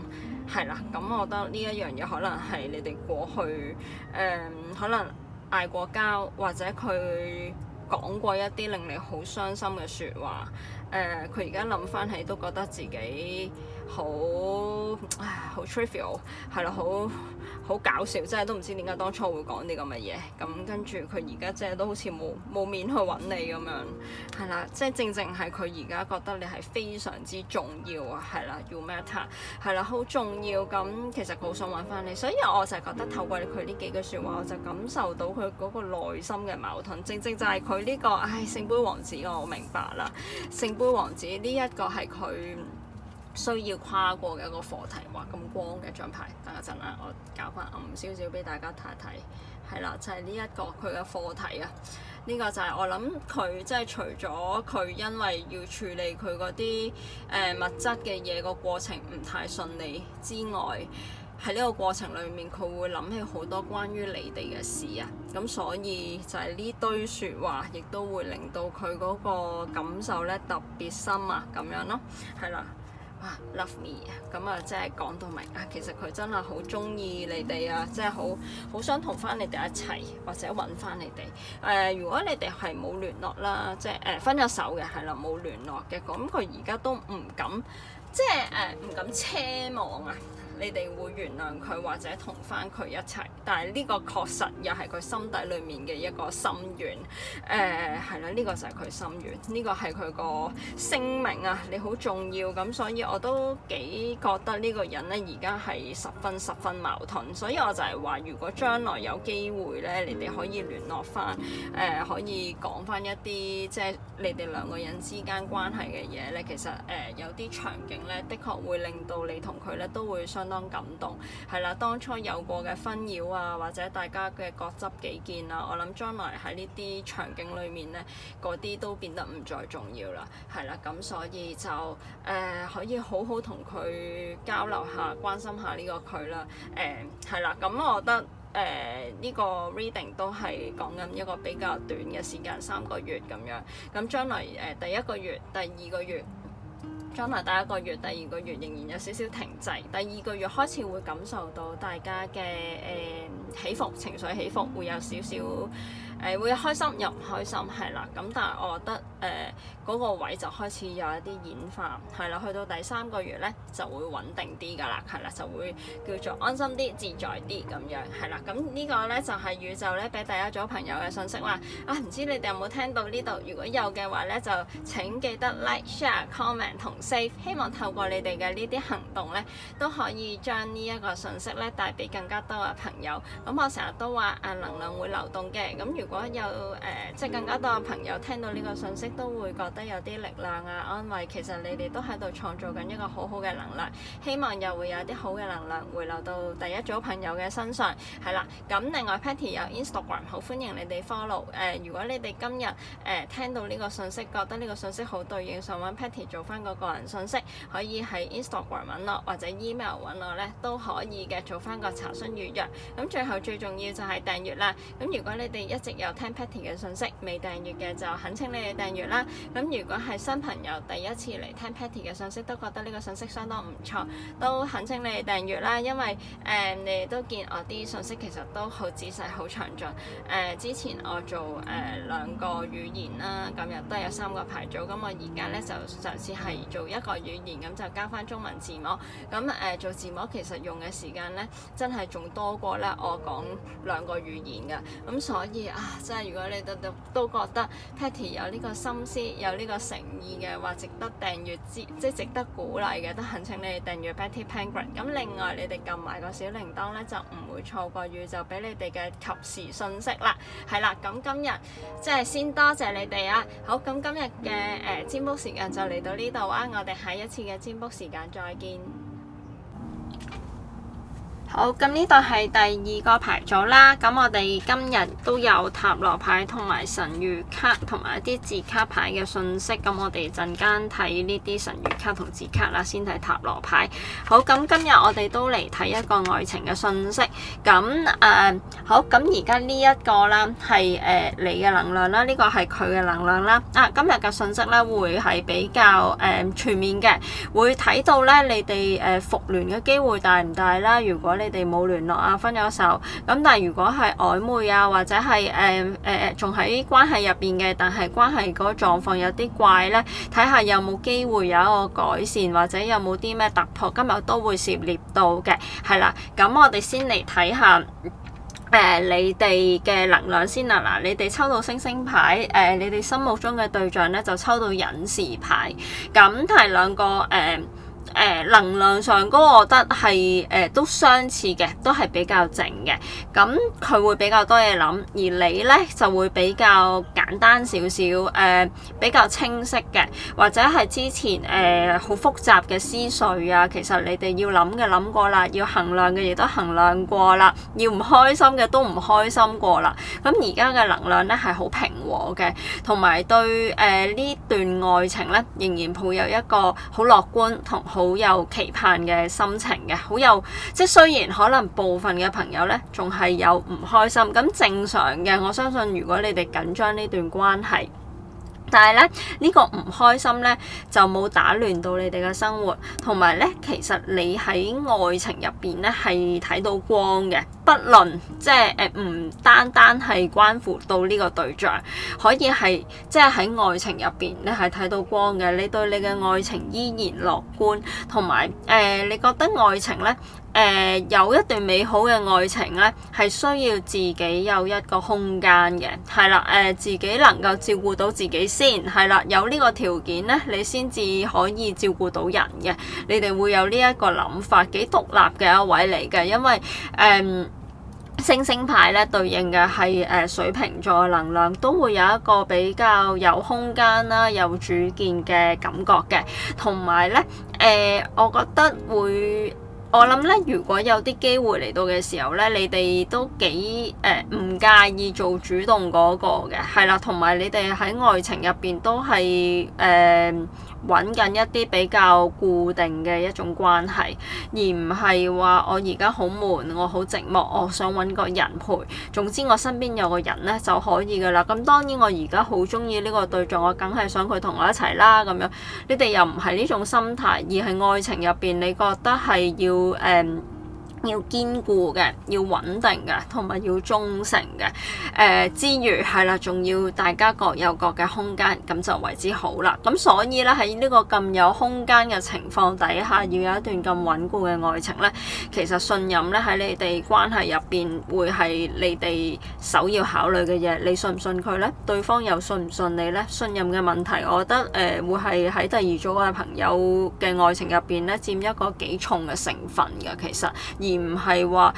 係啦。咁我覺得呢一樣嘢可能係你哋過去可能嗌過交，或者佢講過一啲令你好傷心嘅説話。佢而家諗翻起都覺得自己好 trivial， 係啦，好搞笑，即係都唔知點解當初會講啲咁嘅嘢。咁跟住佢而家即係都好似冇面去揾你咁樣，係啦，即係正係佢而家覺得你係非常之重要啊，係啦 you matter， 係啦，好重要。咁其實佢好想揾翻你，所以我就係覺得透過佢呢幾句説話，我就感受到佢嗰個內心嘅矛盾，正就係佢呢個聖杯王子，我明白啦。聖杯王子呢一個係佢需要跨過嘅一個課題。哇，咁光嘅張牌，等一陣啦，我搞翻暗少少俾大家睇一睇。係啦，就係呢一個佢嘅課題啊。呢個就係我諗佢即係除咗佢因為要處理佢嗰啲物質嘅嘢個過程唔太順利之外，喺呢個過程裡面佢會諗起好多關於你哋嘅事啊。咁所以就係呢堆説話，亦都會令到佢嗰個感受咧特別深啊，咁樣咯，係啦。Love me 咁啊，即係講到明其實佢真係好中意你哋啊，即係好想同翻你哋一齊，或者揾翻你哋。如果你哋係冇聯絡啦，即係分咗手嘅，係啦，冇聯絡嘅，咁佢而家都唔敢，即係唔敢奢望啊。你哋會原諒佢或者同翻佢一齊，但係呢個確實又係佢心底裡面嘅一個心願。係啦，呢個就係佢心願，呢個係佢個聲明啊，你好重要咁，所以我都幾覺得呢個人咧而家係十分矛盾，所以我就係話，如果將來有機會咧，你哋可以聯絡翻，可以講翻一啲即係你哋兩個人之間關係嘅嘢咧，其實有啲場景咧，的確會令到你同佢咧都會相當感動，係啦，當初有過嘅紛擾啊，或者大家嘅各執己見啊，我諗將來喺呢啲場景裏面咧，嗰啲都變得唔再重要啦，係啦，咁所以就可以好好同佢交流下，關心下呢個佢啦，係啦，咁我覺得呢個 reading 都係講緊一個比較短嘅時間，3個月咁樣，咁將來第一個月、第二個月。將來第一個月、第二個月仍然有少少停滯，第二個月開始會感受到大家嘅起伏、情緒起伏，會有少少會開心又唔開心，係啦。咁但係我覺得嗰個位就開始有一啲演化，係啦。去到第3個月咧就會穩定啲㗎啦，係啦，就會叫做安心啲、自在啲咁樣，係啦。咁呢個咧就係宇宙咧俾第一組朋友嘅信息話唔知你哋有冇聽到呢度？如果有嘅話咧，就請記得 like、share、comment 同save，希望透過你哋嘅呢啲行動咧，都可以將呢一個信息咧帶俾更加多嘅朋友。咁我成日都話能量會流動嘅，咁如果有即係更加多嘅朋友聽到呢個信息，都會覺得有啲力量啊、安慰。其實你哋都喺度創造緊一個好好嘅能量，希望又會有啲好嘅能量回流到第一組朋友嘅身上，係啦。咁另外 Patty 有 Instagram， 好歡迎你哋 follow。如果你哋今日聽到呢個信息，覺得呢個信息好對應，想揾 Patty 做翻個個人信息，可以喺 Instagram 揾我或者 email 揾我咧都可以嘅，做翻個查詢預約。咁最後最重要就係訂閱啦。咁如果你哋一直有聽 Patty 嘅信息，未訂閱嘅就懇請你哋訂閱啦。咁如果係新朋友第一次嚟聽 Patty 嘅信息，都覺得呢個信息相當唔錯，都懇請你哋訂閱啦。因為你哋都見我啲信息其實都好仔細、好詳盡。之前我做2個語言啦，咁又都有3個牌組。咁我而家咧就嘗試係做一個語言，咁就加翻中文字幕。咁做字幕其實用嘅時間咧，真係仲多過咧我講2個語言㗎。咁所以真係如果你都覺得 Patty 有呢個心思、有呢個誠意嘅話，值得訂閱即係值得鼓勵嘅，都懇請你哋訂閱 Patty Penguin。咁另外你哋撳埋個小鈴鐺咧，就唔會錯過宇宙俾你哋嘅及時信息啦。係啦，咁今日即係先多謝你哋啊！好，咁今日嘅占卜時間就嚟到呢度啊！我哋下一次嘅占卜時間再見。好，咁呢度係第2個牌組啦。咁我哋今日都有塔羅牌同埋神諭卡同埋一啲字卡牌嘅信息。咁我哋陣間睇呢啲神諭卡同字卡啦，先睇塔羅牌。好，咁今日我哋都嚟睇一個愛情嘅信息。咁好，咁而家呢一個啦係你嘅能量啦，呢個係佢嘅能量啦。今日嘅信息咧會係比較全面嘅，會睇到咧你哋復聯嘅機會大唔大啦。如果你哋冇聯絡啊，分咗手咁，但係如果係曖昧啊，或者係仲喺關係入邊嘅，但係關係嗰個狀況有啲怪咧，睇下有冇機會有一個改善，或者有冇啲咩突破，今日都會涉獵到嘅，係啦。咁我哋先嚟睇下你哋嘅能量先啦。嗱，你哋抽到星星牌，你哋心目中嘅對象咧就抽到隱士牌，咁係2個能量上嗰個，我覺得係都相似嘅，都係比較靜嘅。咁佢會比較多嘢諗，而你咧就會比較簡單少少，比較清晰嘅，或者係之前好複雜嘅思緒啊，其實你哋要諗嘅諗過啦，要衡量嘅亦都衡量過啦，要唔開心嘅都唔開心過啦。咁而家嘅能量咧係好平和嘅，同埋對呢段愛情咧仍然抱有一個好樂觀同好有期盼嘅心情嘅，好有即係雖然可能部分嘅朋友咧仲係有唔開心，咁正常嘅。我相信如果你哋緊張呢段關係，但係咧呢個唔開心咧就冇打亂到你哋嘅生活，同埋咧其實你喺愛情入邊咧係睇到光嘅，不論即係唔單單係關乎到呢個對象，可以係即係喺愛情入邊你係睇到光嘅，你對你嘅愛情依然樂觀，同埋你覺得愛情咧有一段美好嘅愛情咧，係需要自己有一個空間嘅，係啦，自己能夠照顧到自己先，係啦，有呢個條件咧，你先至可以照顧到人嘅。你哋會有呢一個諗法，幾獨立嘅一位嚟嘅，因為星星牌咧對應嘅係水瓶座能量，都會有一個比較有空間啦、有主見嘅感覺嘅，同埋咧我覺得會。我諗咧，如果有啲機會嚟到嘅時候咧，你哋都幾唔介意做主動嗰個嘅，係啦，同埋你哋喺愛情入邊都係揾緊一啲比較固定嘅一種關係，而唔係話我而家好悶，我好寂寞，我想揾個人陪。總之我身邊有個人咧就可以噶啦。咁當然我而家好中意呢個對象，我梗係想佢同我一齊啦。咁樣你哋又唔係呢種心態，而係愛情入邊你覺得係要堅固嘅，要穩定嘅，同埋要忠誠嘅。之餘係啦，仲要大家各有各嘅空間，咁就為之好啦。咁所以咧喺呢個咁有空間嘅情況底下，要有一段咁穩固嘅愛情咧，其實信任咧喺你哋關係入邊會係你哋首要考慮嘅嘢。你信唔信佢咧？對方又信唔信你咧？信任嘅問題，我覺得會係喺第二組嘅朋友嘅愛情入邊咧，佔一個幾重嘅成分嘅，其實而唔係話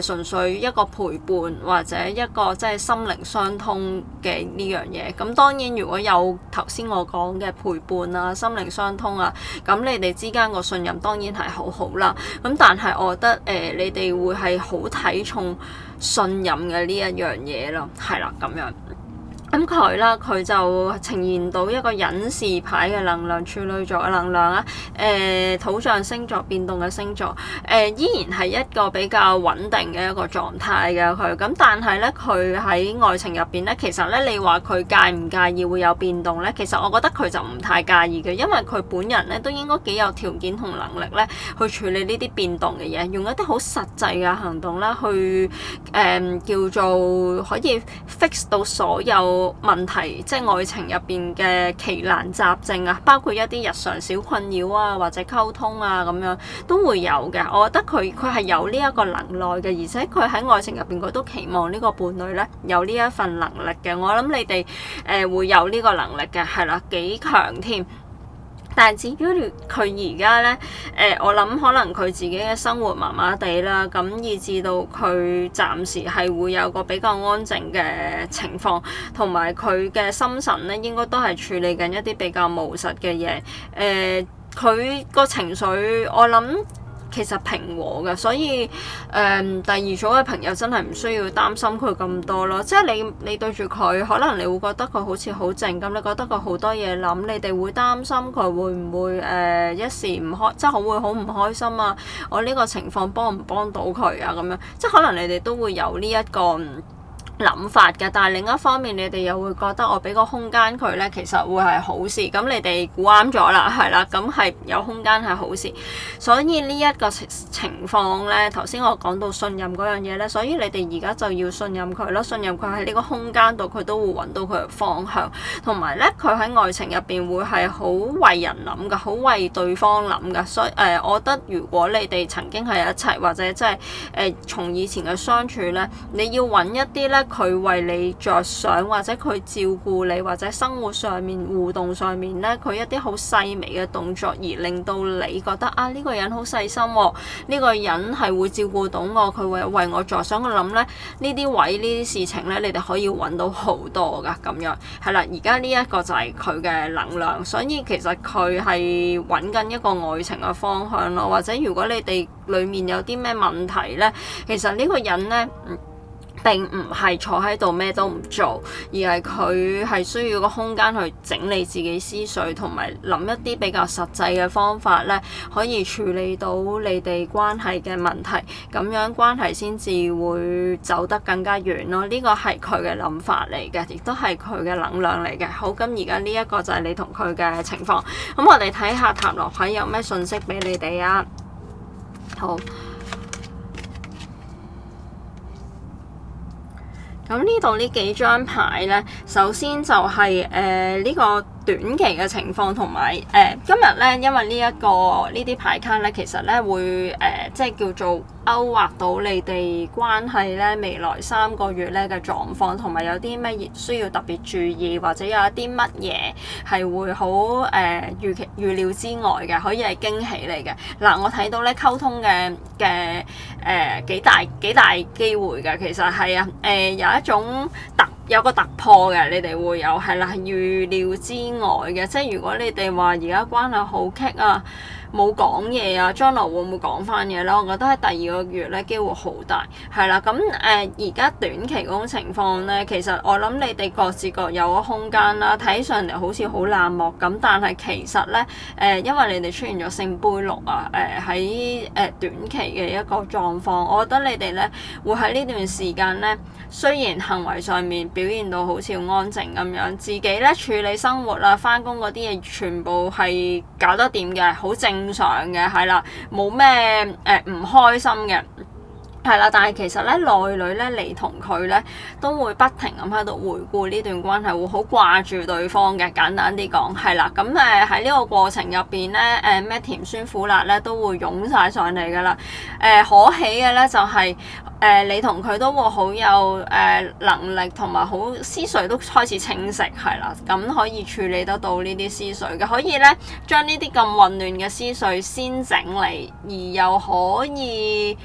純粹一個陪伴或者一個即係心靈相通嘅呢樣嘢。咁當然如果有頭先我講嘅陪伴啊、心靈相通啊，咁你哋之間個信任當然係好好啦。咁但係我覺得你哋會係好睇重信任嘅呢一樣嘢咯，係啦咁樣。咁佢啦，佢就呈現到一個隱士牌嘅能量，處女座嘅能量啦。土象星座變動嘅星座，依然係一個比較穩定嘅一個狀態嘅佢。咁但係咧，佢喺愛情入邊咧，其實咧你話佢介唔介意會有變動咧？其實我覺得佢就唔太介意嘅，因為佢本人咧都應該幾有條件同能力咧去處理呢啲變動嘅嘢，用一啲好實際嘅行動啦，去叫做可以 fix 到所有問題，即係愛情入邊嘅奇難雜症啊，包括一啲日常小困擾啊，或者溝通啊咁樣都會有嘅。我覺得佢係有呢一個能耐嘅，而且佢喺愛情入邊佢都期望呢個伴侶咧有呢一份能力嘅。我諗你哋會有呢個能力嘅，係啦，幾強添。但係至於佢而家咧，我諗可能佢自己嘅生活麻麻地啦，咁以至到佢暫時係會有個比較安靜嘅情況，同埋佢嘅心神咧應該都係處理緊一啲比較務實嘅嘢。佢個情緒我諗其實平和嘅，所以第二組嘅朋友真係唔需要擔心佢咁多咯。即係你對住佢，可能你會覺得佢好似好靜咁，你覺得佢好多嘢諗，你哋會擔心佢會唔會一時唔開，即係會好唔開心啊？我呢個情況幫唔幫到佢啊？咁樣即係可能你哋都會有呢一個諗法嘅，但係另一方面你哋又會覺得我俾個空間佢咧，其實會係好事。咁你哋估啱咗啦，係啦，咁係有空間係好事。所以呢一個情況咧，頭先我講到信任嗰樣嘢咧，所以你哋而家就要信任佢咯，信任佢喺呢個空間度，佢都會揾到佢嘅方向。同埋咧，佢喺愛情入邊會係好為人諗㗎，好為對方諗㗎。所以我覺得如果你哋曾經係一齊，或者即係從以前嘅相處咧，你要揾一啲咧。佢為你着想，或者佢照顧你，或者生活上面互動上面咧，佢一啲好細微嘅動作，而令到你覺得啊呢個人好細心喎，呢個人係會照顧到我，佢會為我着想。我諗咧呢啲位呢啲事情咧，你哋可以揾到好多㗎咁樣，係啦。而家呢一個就係佢嘅能量，所以其實佢係揾緊一個愛情嘅方向咯。或者如果你哋裡面有啲咩問題咧，其實呢個人咧並唔係坐喺度咩都唔做，而係佢係需要個空間去整理自己思緒，同埋諗一啲比較實際嘅方法咧，可以處理到你哋關係嘅問題，咁樣關係先至會走得更加遠咯。呢個係佢嘅諗法嚟嘅，亦都係佢嘅能量嚟嘅。好，咁而家呢一個就係你同佢嘅情況。咁我哋睇下塔羅牌有咩信息俾你哋啊。好。咁呢度呢幾張牌咧，首先就係呢個短期嘅情況同埋今日咧，因為呢啲牌卡咧，其實咧會即係叫做勾畫到你哋關係咧未來3個月咧嘅狀況，同埋有啲咩需要特別注意，或者有一啲乜嘢係會好預料之外嘅，可以係驚喜嚟嘅。嗱，我睇到咧溝通嘅幾大機會嘅，其實係有一種有個突破嘅，你哋會有係啦，預料之外嘅，即係如果你哋話而家關係好棘啊，冇講嘢啊，將來會唔會講翻嘢咧？我覺得喺第2個月咧機會好大，係啦。咁而家短期嗰種情況咧，其實我諗你哋各自各有個空間啦，睇上嚟好似好冷漠咁，但係其實咧因為你哋出現咗聖杯六啊，喺短期嘅一個狀況，我覺得你哋咧會喺呢段時間咧，雖然行為上面表現到好似好安靜咁樣，自己咧處理生活啊、翻工嗰啲嘢全部係搞得掂嘅，好正常嘅，係啦，冇咩唔開心嘅。係啦，但係其實咧內裏咧你同佢咧都會不停咁喺度回顧呢段關係，會好掛住對方嘅。簡單啲講係啦，咁喺呢個過程入邊咧咩甜酸苦辣咧都會湧晒上嚟㗎啦。可喜嘅咧就係你同佢都會好有能力同埋好思緒都開始清晰，係啦，咁可以處理得到呢啲思緒嘅，可以咧將呢啲咁混亂嘅思緒先整理，而又可以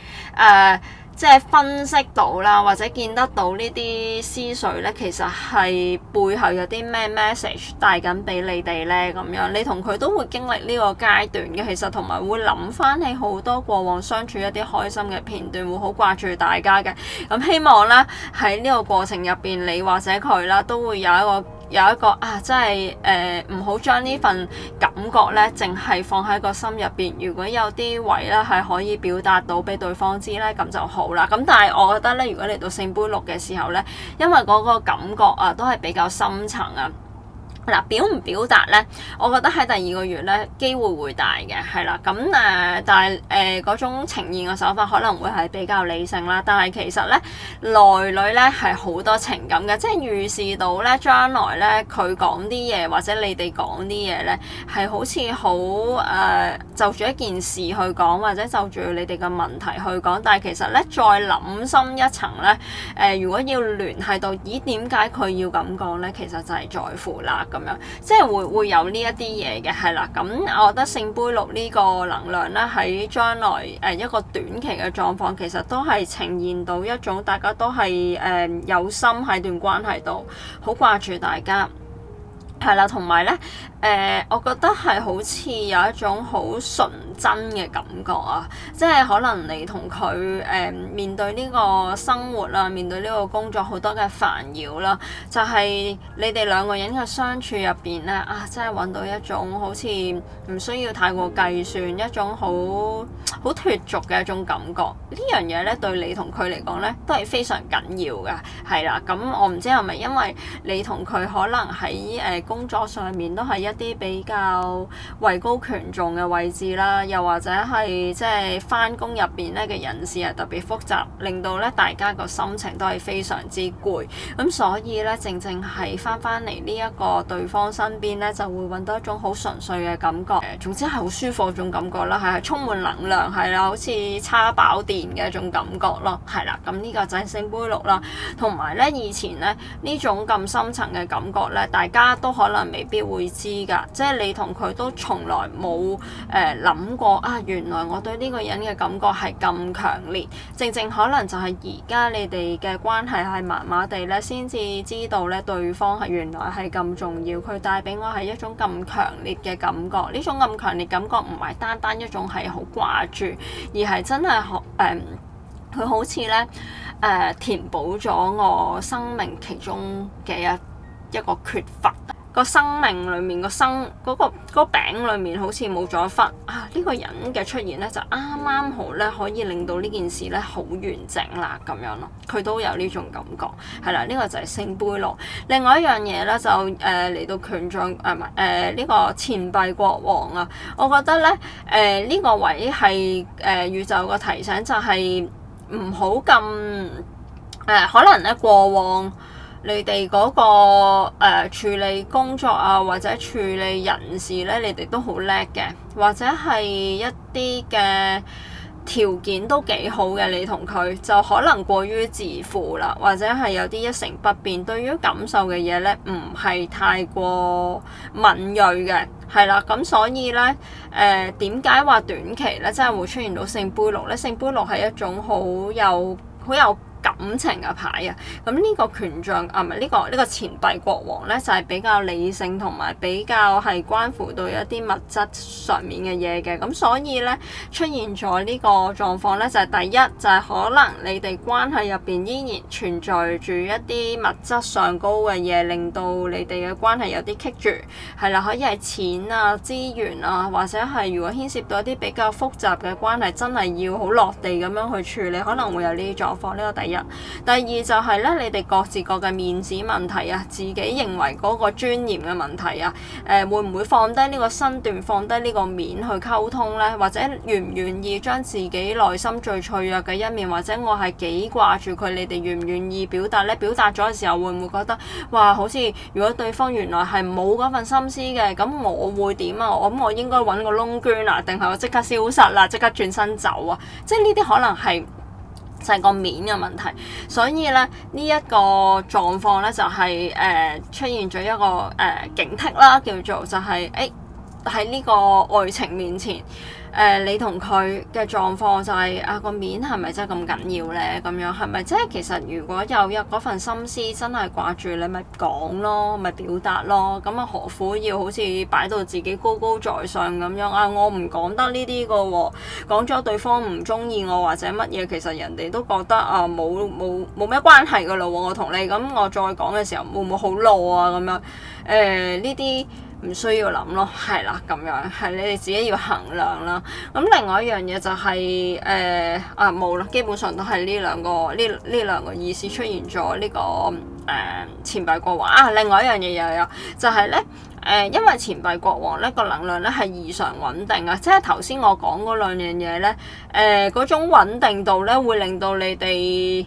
即係分析到啦，或者見得到呢啲思緒咧，其實係背後有啲咩 message 帶緊俾你哋咧咁樣，你同佢都會經歷呢個階段嘅，其實同埋會諗翻起好多過往相處一啲開心嘅片段，會好掛住大家嘅。咁希望咧喺呢個過程入邊，你或者佢啦都會有一個真係唔好將呢份感覺咧，淨係放喺個心入邊。如果有啲位咧係可以表達到俾對方知咧，咁就好啦。咁但係我覺得咧，如果嚟到聖杯六嘅時候咧，因為嗰個感覺都係比較深層啊。嗱，表唔表達咧，我覺得喺第2個月咧機會會大嘅，係啦。咁但係嗰種呈現嘅手法可能會係比較理性啦。但係其實咧內裏咧係好多情感嘅，即係預示到咧將來咧佢講啲嘢或者你哋講啲嘢咧係好似好就住一件事去講，或者就住你哋嘅問題去講。但係其實咧再諗深一層咧，如果要聯繫到咦點解佢要咁講咧，其實就係在乎啦。咁樣即係會有呢一啲嘢嘅，係啦。咁我覺得聖杯六呢個能量咧喺將來一個短期嘅狀況，其實都係呈現到一種大家都係有心喺段關係度，好掛住大家。係啦，同埋咧，我覺得係好似有一種好純真嘅感覺啊！即係可能你同佢面對呢個生活啦，面對呢個工作好多嘅煩擾啦，就係你哋兩個人嘅相處入邊咧真係揾到一種好似唔需要太過計算，一種好脫俗嘅一種感覺。呢樣嘢咧對你同佢嚟講咧都係非常緊要㗎，係啦。咁我唔知係咪因為你同佢可能喺工作上面都係一啲比較位高權重嘅位置啦，又或者係即係返工入邊咧嘅人事係特別複雜，令到咧大家個心情都係非常之攰。咁所以咧，正係返嚟呢一個對方身邊咧，就會揾到一種好純粹嘅感覺。總之係好舒服嗰種感覺啦，係充滿能量，係啦，好似叉飽電嘅一種感覺咯，係啦。咁呢個就係聖杯六啦。同埋咧，以前咧呢種咁深層嘅感覺咧，大家都可能未必會知㗎，即係你同佢都從來冇諗過原來我對呢個人嘅感覺係咁強烈，正可能就係而家你哋嘅關係係麻麻地咧，先至知道咧對方係原來係咁重要，佢帶俾我係一種咁強烈嘅感覺。呢種咁強烈感覺唔係單單一種係好掛住，而係真係佢好似咧填補咗我生命其中嘅一個缺乏。個生命裏面嗰個餅裏面好似冇咗一忽呢個人嘅出現咧，就啱啱好咧可以令到呢件事咧好完整啦咁樣咯。佢都有呢種感覺，係啦，呢個就係聖杯六。另外一樣嘢咧就嚟到權杖呢個錢幣國王啊，我覺得咧呢個位係宇宙個提醒，就係唔好咁可能咧過往你哋嗰個處理工作啊，或者處理人事咧，你哋都好叻嘅，或者係一啲嘅條件都幾好嘅，你同佢就可能過於自負啦，或者係有啲一成不變，對於感受嘅嘢咧唔係太過敏鋭嘅，係啦，咁所以咧點解話短期咧真係會出現到聖杯六咧？聖杯六係一種好有感情嘅牌啊，咁呢個權杖啊，唔係呢個錢幣國王咧，就係比較理性同埋比較係關乎到一啲物質上面嘅嘢嘅，咁所以咧出現咗呢個狀況咧，就係第一就係可能你哋關係入邊依然存在住一啲物質上高嘅嘢，令到你哋嘅關係有啲棘住，係啦，可以係錢啊、資源啊，或者係如果牽涉到一啲比較複雜嘅關係，真係要好落地咁樣去處理，可能會有呢啲狀況。呢個第一。第二就係咧，你哋各自各嘅面子問題啊，自己認為嗰個尊嚴嘅問題啊，會唔會放低呢個身段，放低呢個面去溝通咧？或者願唔願意將自己內心最脆弱嘅一面，或者我係幾掛住佢，你哋願唔願意表達咧？表達咗嘅時候，會唔會覺得哇，好似如果對方原來係冇嗰份心思嘅，咁我會點啊？我應該揾個窿捐啊，定係我即刻消失啦，即刻轉身走啊？即係呢啲可能係就係個面嘅問題，所以咧呢一個狀況咧就係出現咗一個警惕啦，叫做就係喺呢個愛情面前，你同佢嘅狀況就係個面係咪真係咁緊要咧？咁樣係咪即係其實如果有嗰份心思真係掛住你，咪講咯，咪表達咯。咁何苦要好似擺到自己高高在上咁樣我唔講得呢啲個喎，講咗對方唔中意我或者乜嘢，其實人哋都覺得冇咩關係噶啦喎，我同你咁我再講嘅時候會唔會好囉啊？咁樣呢啲唔需要諗咯，係啦，咁樣係你哋自己要衡量啦。咁另外一樣嘢就係冇啦，基本上都係呢兩個意思出現咗呢個錢幣國王啊。另外一樣嘢又有就係咧因為錢幣國王咧個能量咧係異常穩定啊，即係頭先我講嗰兩樣嘢咧嗰種穩定度咧會令到你哋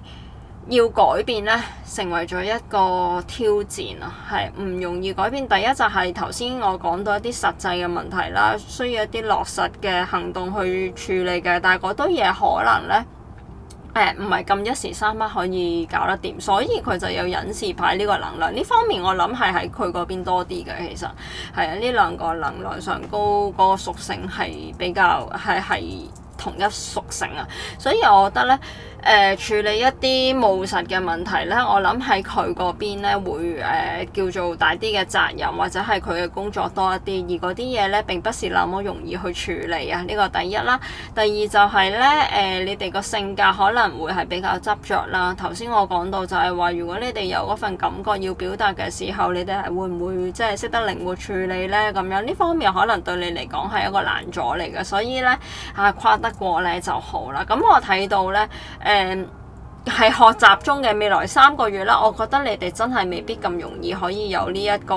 要改變咧，成為咗一個挑戰啊，係唔容易改變。第一就係頭先我講到一啲實際嘅問題啦，需要一啲落實嘅行動去處理嘅，但係嗰堆嘢可能咧唔係咁一時三刻可以搞得掂，所以佢就有隱士牌呢個能量。呢方面我諗係喺佢嗰邊多啲嘅，其實係啊，呢兩個能量上高嗰個屬性係比較係同一屬性啊，所以我覺得咧處理一啲務實嘅問題咧，我諗喺佢嗰邊咧會叫做大啲嘅責任，或者係佢嘅工作多一啲，而嗰啲嘢咧並不是那麼容易去處理啊。呢個第一啦，第二就係咧你哋個性格可能會係比較執着啦。頭先我講到就係話，如果你哋有嗰份感覺要表達嘅時候，你哋係會唔會即係識得靈活處理咧？咁樣呢方面可能對你嚟講係一個難阻嚟嘅，所以咧跨得過咧就好啦。咁我睇到咧係學習中嘅未來3個月啦，我覺得你哋真係未必咁容易可以有呢一個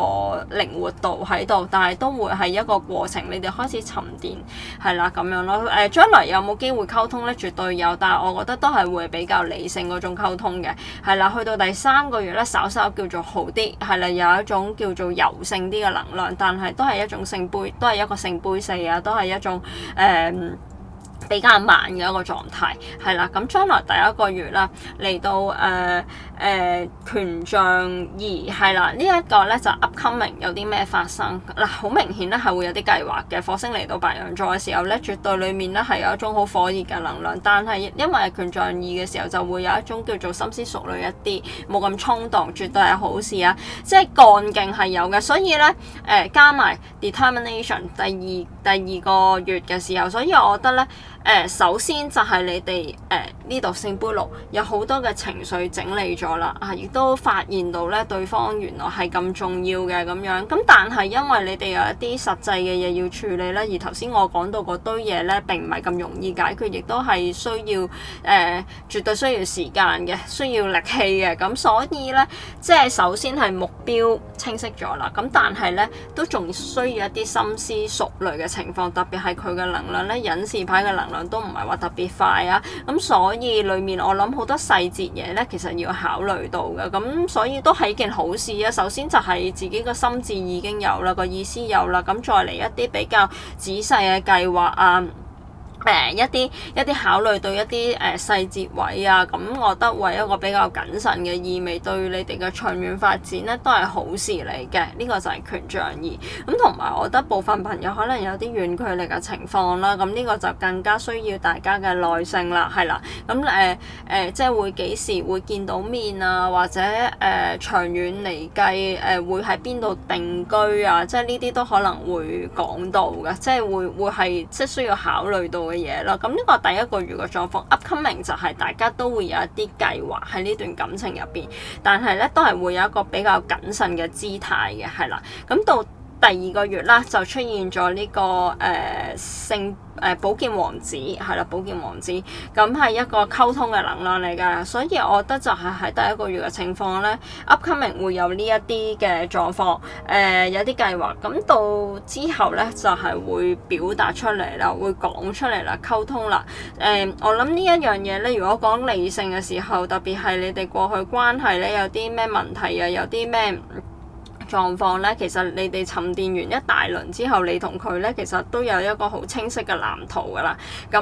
靈活度喺度，但係都會係一個過程，你哋開始沉澱係啦咁樣咯。將來有冇機會溝通咧？絕對有，但係我覺得都係會比較理性嗰種溝通嘅，係啦。去到第3個月咧，稍稍叫做好啲，係啦，有一種叫做柔性啲嘅能量，但係都係一種聖杯，都係一個聖杯4啊，都係一種比較慢嘅一個狀態，係啦。咁將來第1個月啦，嚟到權杖2係啦，呢一個咧就 upcoming 有啲咩發生嗱，好明顯咧係會有啲計劃嘅。火星嚟到白羊座嘅時候咧，絕對裡面咧係有一種好火熱嘅能量，但係因為權杖2嘅時候就會有一種叫做深思熟慮一啲，冇咁衝動，絕對係好事啊！即係幹勁係有嘅，所以咧加埋 determination 第二個月嘅時候，所以我覺得咧首先就係你哋呢度聖杯6有好多嘅情緒整理咗啦，亦都發現到咧對方原來係咁重要嘅咁樣。咁但係因為你哋有一啲實際嘅嘢要處理咧，而頭先我講到嗰堆嘢咧並唔係咁容易解決，亦都係需要絕對需要時間嘅，需要力氣嘅。咁所以咧，即係首先係目標清晰咗啦。咁但係咧都仲需要一啲深思熟慮嘅情況，特別係佢嘅能量咧，隱士牌嘅能量都唔係話特別快啊，咁所以裡面我諗好多細節嘢咧，其實要考慮到嘅，咁所以都係一件好事啊。首先就係自己個心智已經有啦，個意思有啦，咁再嚟一啲比較仔細嘅計劃啊。一啲考慮到一啲細節位啊，咁我覺得為一個比較謹慎嘅意味，對你哋嘅長遠發展咧都係好事嚟嘅。呢個就係權杖二。咁同埋我覺得部分朋友可能有啲遠距離嘅情況啦，咁呢個就更加需要大家嘅耐性啦，係啦。咁即係會幾時會見到面啊，或者長遠嚟計會喺邊度定居啊，即係呢啲都可能會講到嘅，即係會係即係需要考慮到嘅嘢啦。咁呢個第一個月嘅狀況 upcoming 就係大家都會有一啲計劃喺呢段感情入邊，但係咧都係會有一個比較謹慎嘅姿態嘅，係啦。咁到第二個月啦，就出現咗呢個寶劍王子，係啦，寶劍王子，咁係一個溝通嘅能量嚟㗎，所以我覺得就係喺第一個月嘅情況咧 upcoming 會有呢一啲嘅狀況，有啲計劃，咁到之後咧就係會表達出嚟啦，會講出嚟啦，溝通啦。我諗呢一樣嘢咧，如果講理性嘅時候，特別係你哋過去關係咧有啲咩問題啊，有啲咩狀況咧，其實你哋沉澱完一大輪之後，你同佢咧其實都有一個好清晰嘅藍圖噶啦。咁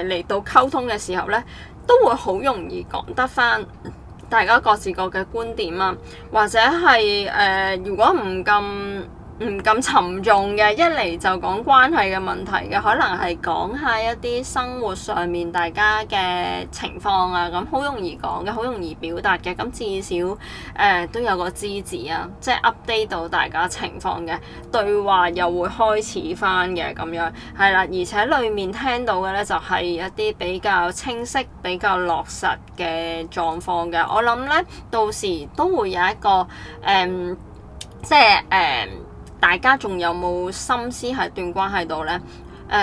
嚟到溝通嘅時候咧，都會好容易講得返大家各自各嘅觀點啊，或者係如果唔咁沉重嘅，一嚟就講關係嘅問題嘅，可能係講下一啲生活上面大家嘅情況啊，咁好容易講嘅，好容易表達嘅，咁至少都有個支持啊，即係 update 到大家情況嘅對話又會開始翻嘅咁樣，係啦，而且裡面聽到嘅咧就係一啲比較清晰、比較落實嘅狀況嘅，我諗咧到時都會有一個即係大家仲有冇心思喺段關係度咧？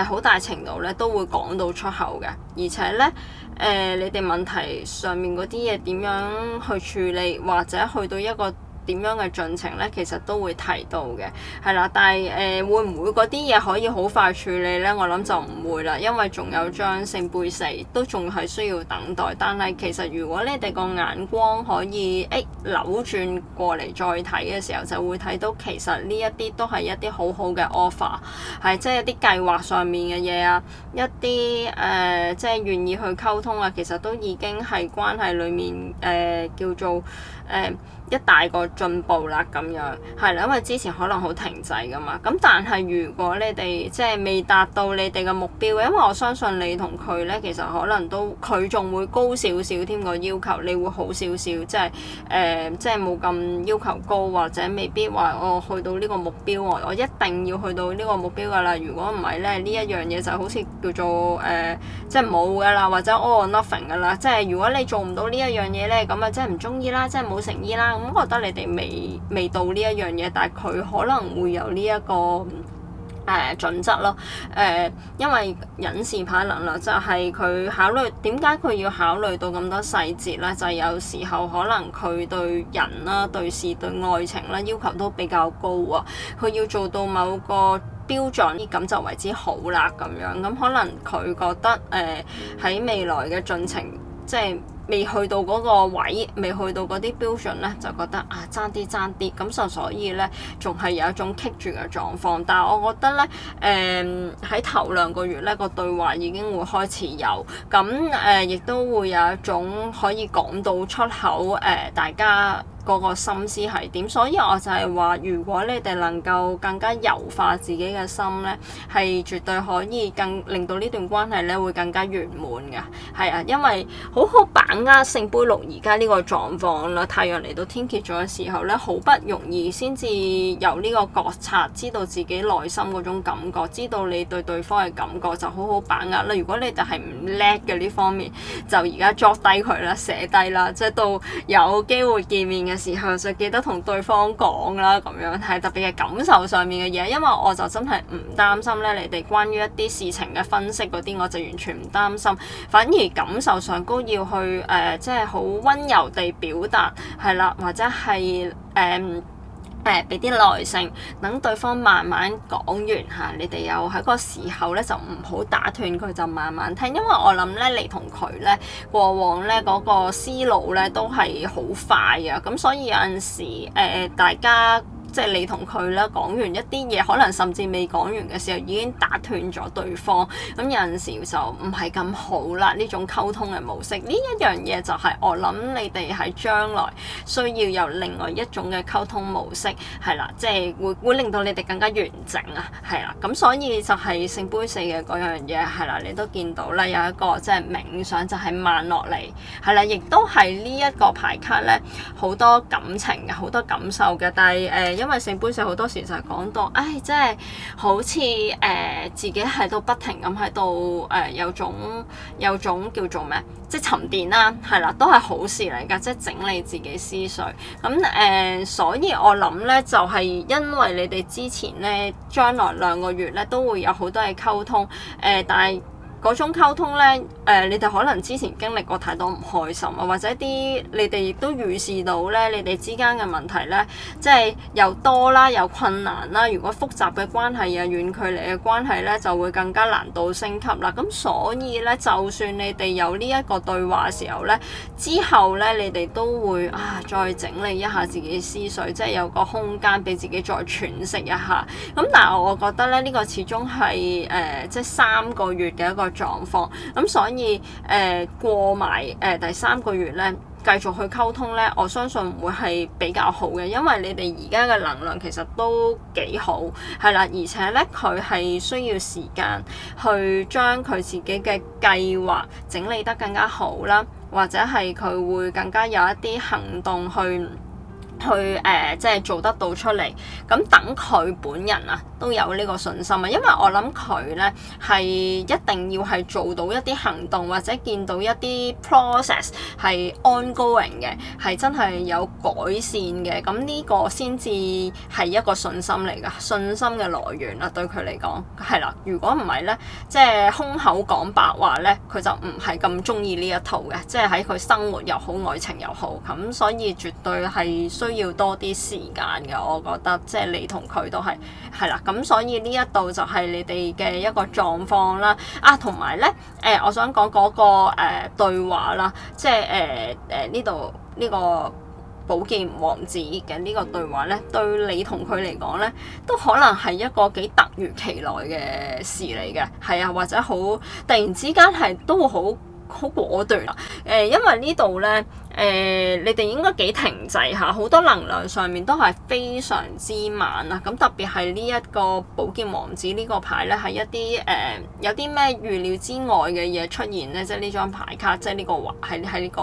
好大程度咧都會講到出口嘅，而且咧你哋問題上面嗰啲嘢點樣去處理，或者去到一個點樣嘅進程咧，其實都會提到嘅，係啦。但係會唔會嗰啲嘢可以好快處理咧？我諗就唔會啦，因為仲有張聖杯四都仲係需要等待。但係其實如果你哋個眼光可以扭轉過嚟再睇嘅時候，就會睇到其實呢一啲都係一啲好好嘅 offer， 係即係一啲計劃上面嘅嘢啊，一啲即係願意去溝通啊，其實都已經係關係裡面叫做一大個進步啦，咁樣係啦，因為之前可能好停滯噶嘛，咁但係如果你哋即係未達到你哋嘅目標，因為我相信你同佢咧，其實可能都佢仲會高少少添個要求，你會好少少，即係即係冇咁要求高，或者未必話我去到呢個目標我一定要去到呢個目標噶啦，如果唔係咧，呢一樣嘢就好似叫做即係冇噶啦，或者 all or nothing 噶啦，即係如果你做唔到呢一樣嘢咧，咁啊即係唔中意啦，即係冇誠意啦。咁我覺得你哋未到呢一樣嘢，但係佢可能會有呢一個準則咯。因為隱士牌能量就係佢考慮點解佢要考慮到咁多細節咧，就係有時候可能佢對人啦、對事、對愛情啦要求都比較高啊，佢要做到某個標準咁就為之好啦咁樣。咁可能佢覺得喺未來嘅進程即係未去到嗰個位，未去到嗰啲標準咧，就覺得爭啲，咁就所以咧，仲係有一種棘住嘅狀況。但係我覺得咧，喺頭2個月咧，個對話已經會開始有，咁亦都會有一種可以講到出口，大家嗰個心思係點，所以我就係話，如果你哋能夠更加柔化自己嘅心咧，係絕對可以令到呢段關係咧會更加圓滿嘅。係啊，因為好好把握聖杯六而家呢個狀況啦，太陽嚟到天蠍座嘅時候咧，好不容易先至有呢個覺察，知道自己內心嗰種感覺，知道你對對方嘅感覺，就好好把握啦。如果你哋係唔叻嘅呢方面，就而家作低佢啦，寫低啦，即係到有機會見面嘅時候就記得同對方講啦，咁樣係特別係感受上面嘅嘢，因為我就真係唔擔心咧，你哋關於一啲事情嘅分析嗰啲，我就完全唔擔心，反而感受上高要去即係好溫柔地表達，係啦，或者係俾啲耐性，等對方慢慢講完嚇，你哋又喺個時候咧就唔好打斷佢，就慢慢聽，因為我諗咧你同佢咧過往咧嗰個思路咧都係好快啊，咁所以有陣時大家。即係你同佢啦，講完一啲嘢，可能甚至未講完嘅時候已經打斷咗對方，咁有陣時就唔係咁好啦。呢種溝通嘅模式，呢一樣嘢就係我諗你哋喺將來需要有另外一種嘅溝通模式，係啦，即係會令到你哋更加完整啊，係啦。咁所以就係聖杯四嘅嗰樣嘢，係啦，你都見到啦，有一個即係冥想就係慢落嚟，係啦，亦都係呢一個牌卡咧好多感情嘅，好多感受嘅，但係因為聖杯四好多時就係講到，即係好似自己喺度不停咁喺度有種叫做咩，即係沉澱啦，係啦，都係好事嚟㗎，即係整理自己思緒。咁所以我諗咧，就係因為你哋之前咧，將來2個月咧都會有好多嘅溝通，但係嗰種溝通咧，你哋可能之前經歷過太多唔開心啊，或者啲你哋亦都預示到咧，你哋之間嘅問題咧，即係又多啦，又困難啦。如果複雜嘅關係啊，遠距離嘅關係咧，就會更加難度升級啦。咁所以咧，就算你哋有呢一個對話嘅時候咧，之後咧，你哋都會再整理一下自己思緒，即係有個空間俾自己再喘息一下。咁但係我覺得咧，呢個始終係即係3個月嘅一個狀況，咁所以過埋第3個月咧，繼續去溝通咧，我相信會係比較好嘅，因為你哋而家嘅能量其實都幾好，係啦，而且咧佢係需要時間去將佢自己嘅計劃整理得更加好啦，或者係佢會更加有一啲行動去即係做得到出嚟，咁等佢本人啊都有呢個信心啊，因為我諗佢咧係一定要係做到一啲行動或者見到一啲 process 係 ongoing 嘅，係真係有改善嘅，咁呢個先至係一個信心嚟㗎，信心嘅來源啦，對佢嚟講係啦。如果唔係咧，即係空口講白話咧，佢就唔係咁中意呢一套嘅，即係喺佢生活又好，愛情又好，咁所以絕對係需要多啲時間嘅，我覺得即係你同佢都係啦，咁所以呢一度就係你哋嘅一個狀況啦。同埋咧我想講嗰個對話啦，即係呢度呢個寶劍王子嘅呢個對話咧，對你同佢嚟講咧，都可能係一個幾突如其來嘅事嚟嘅，係啊，或者好突然之間係都會好果斷啊！因為呢度咧，你哋應該幾停滯下，好多能量上面都係非常之慢啊！咁特別係呢一個寶劍王子呢個牌咧，係一啲有啲咩預料之外嘅嘢出現咧，即係呢張牌卡，即係呢個喺呢個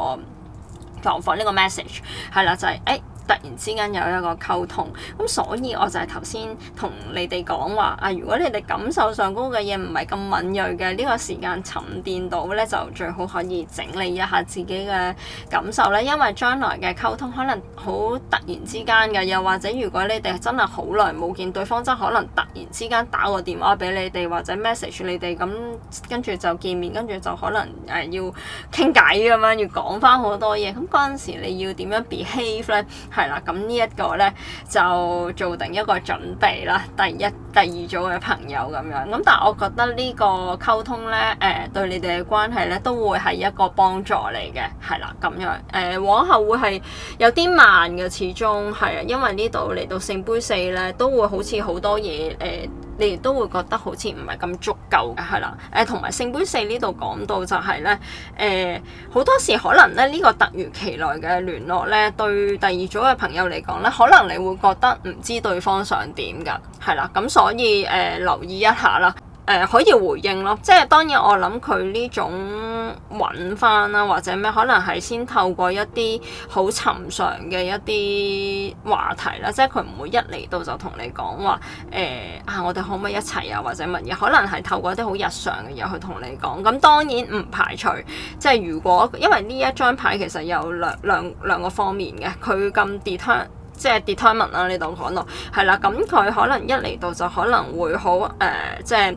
狀況，呢個 message 係啦，就係突然之間有一個溝通，咁所以我就係頭先同你哋講話如果你哋感受上高嘅嘢唔係咁敏銳嘅，呢個時間沉澱到咧，就最好可以整理一下自己嘅感受咧，因為將來嘅溝通可能好突然之間嘅，又或者如果你哋真係好耐冇見對方，真係可能突然之間打個電話俾你哋或者 message 你哋，咁跟住就見面，跟住就可能要傾偈咁樣，要講翻好多嘢，咁嗰陣時你要點樣 behave 咧？係啦，咁呢一個咧就做定一個準備啦。第1、第2組嘅朋友咁樣，咁但係我覺得呢個溝通咧，對你哋嘅關係咧都會係一個幫助嚟嘅，係啦咁樣。往後會係有啲慢嘅，始終係啊，因為呢度嚟到聖杯四咧，都會好似好多嘢你哋都會覺得好似唔係咁足夠嘅，係啦。同埋聖杯四呢度講到就係咧，好多時可能咧呢個突如其來嘅聯絡咧，對第2組嘅朋友嚟講咧，可能你會覺得唔知對方想點㗎，係啦。咁所以留意一下啦。可以回應咯，即係當然我諗佢呢種揾翻啦，或者咩可能係先透過一啲好尋常嘅一啲話題啦，即係佢唔會一嚟到就同你講話我哋可唔可以一齊啊，或者乜嘢，可能係透過一啲好日常嘅嘢去同你講。咁當然唔排除，即係如果因為呢一張牌其實有兩個方面嘅，佢咁即係 determine 啦，呢度講到係啦，咁佢可能一嚟到就可能會好即係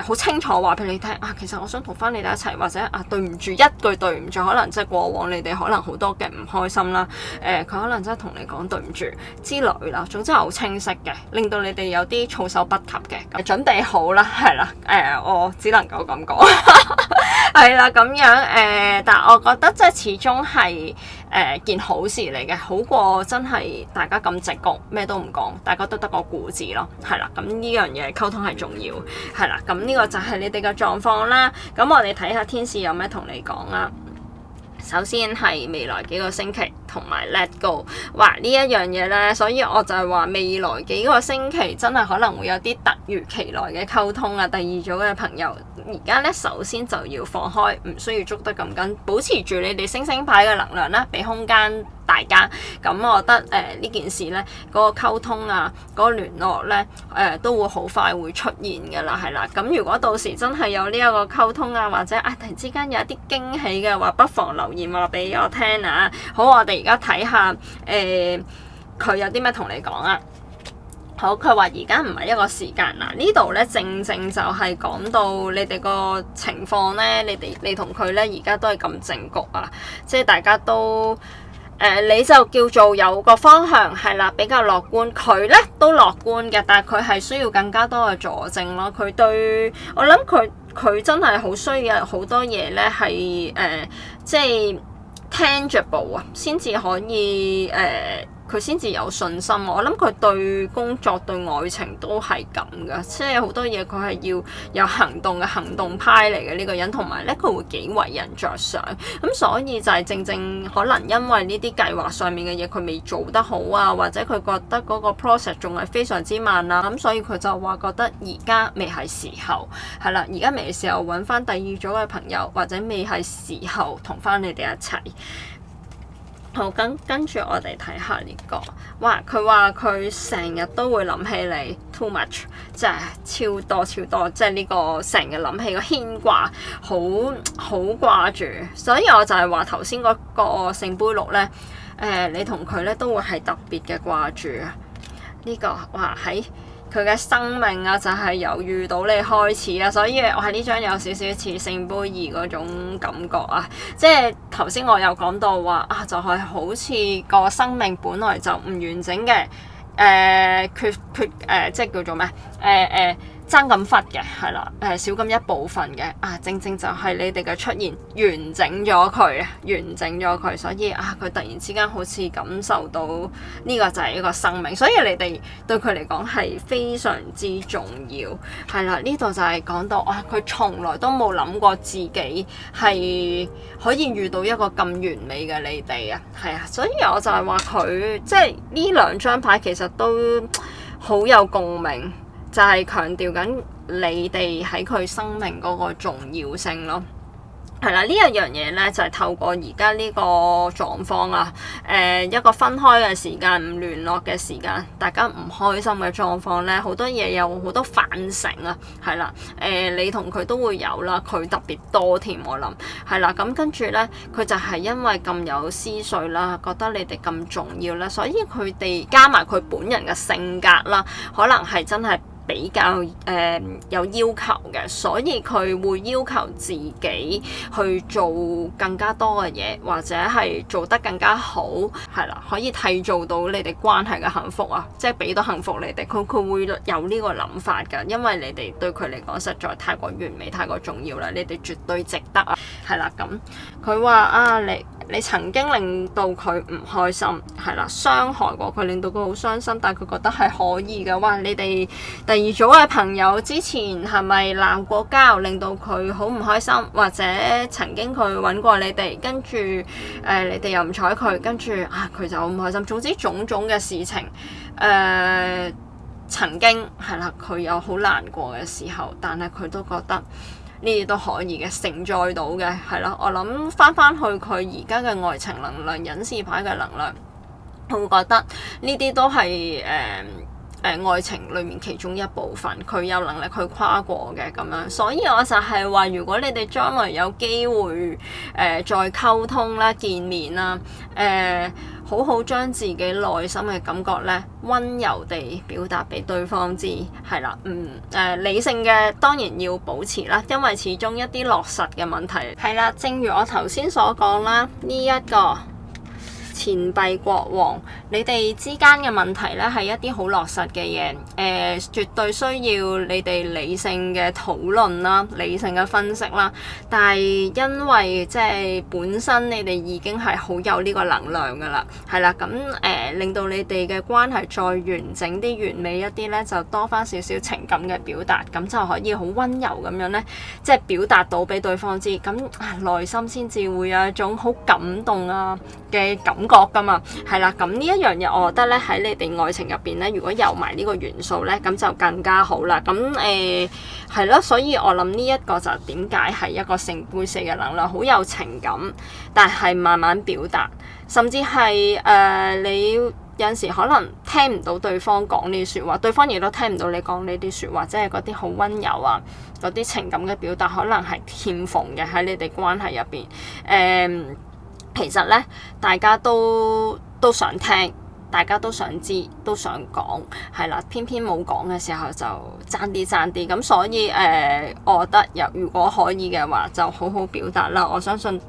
好清楚話俾你聽啊，其實我想同翻你哋一齊，或者啊對唔住，一句對唔住，可能即係過往你哋可能好多嘅唔開心啦，佢可能真係同你講對唔住之類啦，總之係好清晰嘅，令到你哋有啲措手不及嘅，準備好啦，係啦，我只能夠咁講，係啦咁樣但係我覺得即係始終係件好事嚟嘅，好過真係大家咁直覺咩都唔講，大家都得個顧字咯，係啦，咁呢樣嘢溝通係重要，係啦，咁呢個就係你哋嘅狀況啦。咁我哋睇下天使有咩同你講啦。首先係未來幾個星期同埋 let go， 哇呢一樣嘢呢，所以我就係話未來幾個星期真係可能會有啲突如其來嘅溝通啊。第二組嘅朋友而家呢，首先就要放開，唔需要捉得咁緊，保持住你哋星星牌嘅能量啦，俾空間大家。咁我覺得呢件事呢，嗰個溝通啊，嗰個聯絡呢，都會好快會出現㗎啦，係啦。咁如果到時真係有呢一個溝通啊，或者突然之間有一啲驚喜嘅話，不妨留言話俾我聽啊。好，我哋而家睇下佢有啲咩同你講啊。好，佢話而家唔係一個時間嗱，呢度咧正正就係講到你哋個情況咧，你同佢咧而家都係咁正局啊，即係大家都你就叫做有個方向係啦，比較樂觀，佢咧都樂觀嘅，但係佢係需要更加多嘅佐證咯。佢對我諗佢真係好需要好多嘢咧，係即係 tangible 啊，先至可以佢先至有信心。我諗佢對工作對愛情都係咁噶，即係好多嘢佢係要有行動嘅行動派嚟嘅呢個人，同埋咧佢會幾為人着想，咁所以就係正正可能因為呢啲計劃上面嘅嘢佢未做得好啊，或者佢覺得嗰個 process 仲係非常之慢啊，咁所以佢就話覺得而家未係時候，係啦，而家未係時候揾翻第二組嘅朋友，或者未係時候同翻你哋一齊。好，跟住我哋睇下呢個，哇！佢話佢成日都會諗起你 too much， 即係超多，即係呢個成日諗起個牽掛，好掛住。所以我就係話頭先嗰個聖杯六咧，你同佢咧都會係特別嘅掛住啊！呢個哇喺〜佢嘅生命啊，就係由遇到你開始啊，所以我喺呢張有少少似聖杯二嗰種感覺啊，即係頭先我有講到話啊，就係好似個生命本來就唔完整嘅，缺即係叫做咩？爭咁忽嘅，係啦，少咁一部分嘅，正正就係你哋嘅出現完整咗佢，所以佢突然之間好似感受到呢個就係一個生命，所以你哋對佢嚟講係非常之重要，係啦，呢度就係講到佢從來都冇諗過自己係可以遇到一個咁完美嘅你哋啊，係啊，所以我就係話佢即係呢兩張牌其實都好有共鳴。就係強調緊你哋喺佢生命嗰個重要性咯，係啦，呢一樣嘢咧就係透過而家呢個狀況啊，一個分開嘅時間，唔聯絡嘅時間，大家唔開心嘅狀況咧，好多嘢有好多反省啊，係啦，你同佢都會有啦，佢特別多添，我諗係啦，咁跟住咧，佢就係因為咁有思緒啦，覺得你哋咁重要啦，所以佢哋加埋佢本人嘅性格啦，可能係真係比較有要求嘅，所以佢會要求自己去做更加多嘅嘢，或者係做得更加好，係啦，可以締造到你哋關係嘅幸福啊，即係俾到幸福你哋，佢會有呢個諗法㗎，因為你哋對佢嚟講實在太過完美、太過重要啦，你哋絕對值得啊，係啦，咁佢話你曾經令到佢唔開心，係啦，傷害過佢，令到佢好傷心，但係佢覺得係可以嘅。哇！你哋第二組嘅朋友之前係咪鬧過交，令到佢好唔開心，或者曾經佢揾過你哋，跟住你哋又唔睬佢，跟住佢就好唔開心。總之種種嘅事情，曾經係啦，佢有好難過嘅時候，但係佢都覺得呢啲都可以嘅，承載到嘅，係咯。我諗翻去佢而家嘅愛情能量、隱士牌嘅能量，佢會覺得呢啲都係愛情裡面其中一部分，佢有能力去跨過嘅咁樣。所以我就係話，如果你哋將來有機會再溝通啦、見面啦，好好將自己內心嘅感覺咧溫柔地表達俾對方知，係啦，理性嘅當然要保持啦，因為始終一啲落實嘅問題係啦，正如我頭先所講啦，呢一個錢幣國王，你哋之間嘅問題咧係一啲好落實嘅嘢，絕對需要你哋理性嘅討論啦，理性嘅分析啦。但係因為即係本身你哋已經係好有呢個能量噶啦，係啦，咁令到你哋嘅關係再完整啲、完美一啲咧，就多翻少少情感嘅表達，咁就可以好溫柔咁樣咧，即係表達到俾對方知，咁內心先至會有一種好感動啊嘅感覺噶嘛，係啦，咁呢一樣嘢，我覺得咧喺你哋愛情入邊咧，如果有埋呢個元素咧，咁就更加好啦。咁係咯，所以我諗呢一個就點解係一個聖杯四嘅能量，好有情感，但係慢慢表達，甚至係你有陣時可能聽唔到對方講呢啲説話，對方亦都聽唔到你講呢啲説話，即係嗰啲好溫柔啊，嗰啲情感嘅表達可能係欠奉嘅喺你哋關係入邊。其實咧，大家都想聽，大家都想知，都想講，係啦，偏偏冇講嘅時候就爭啲，咁所以我覺得如果可以嘅話，就好好表達啦。我相信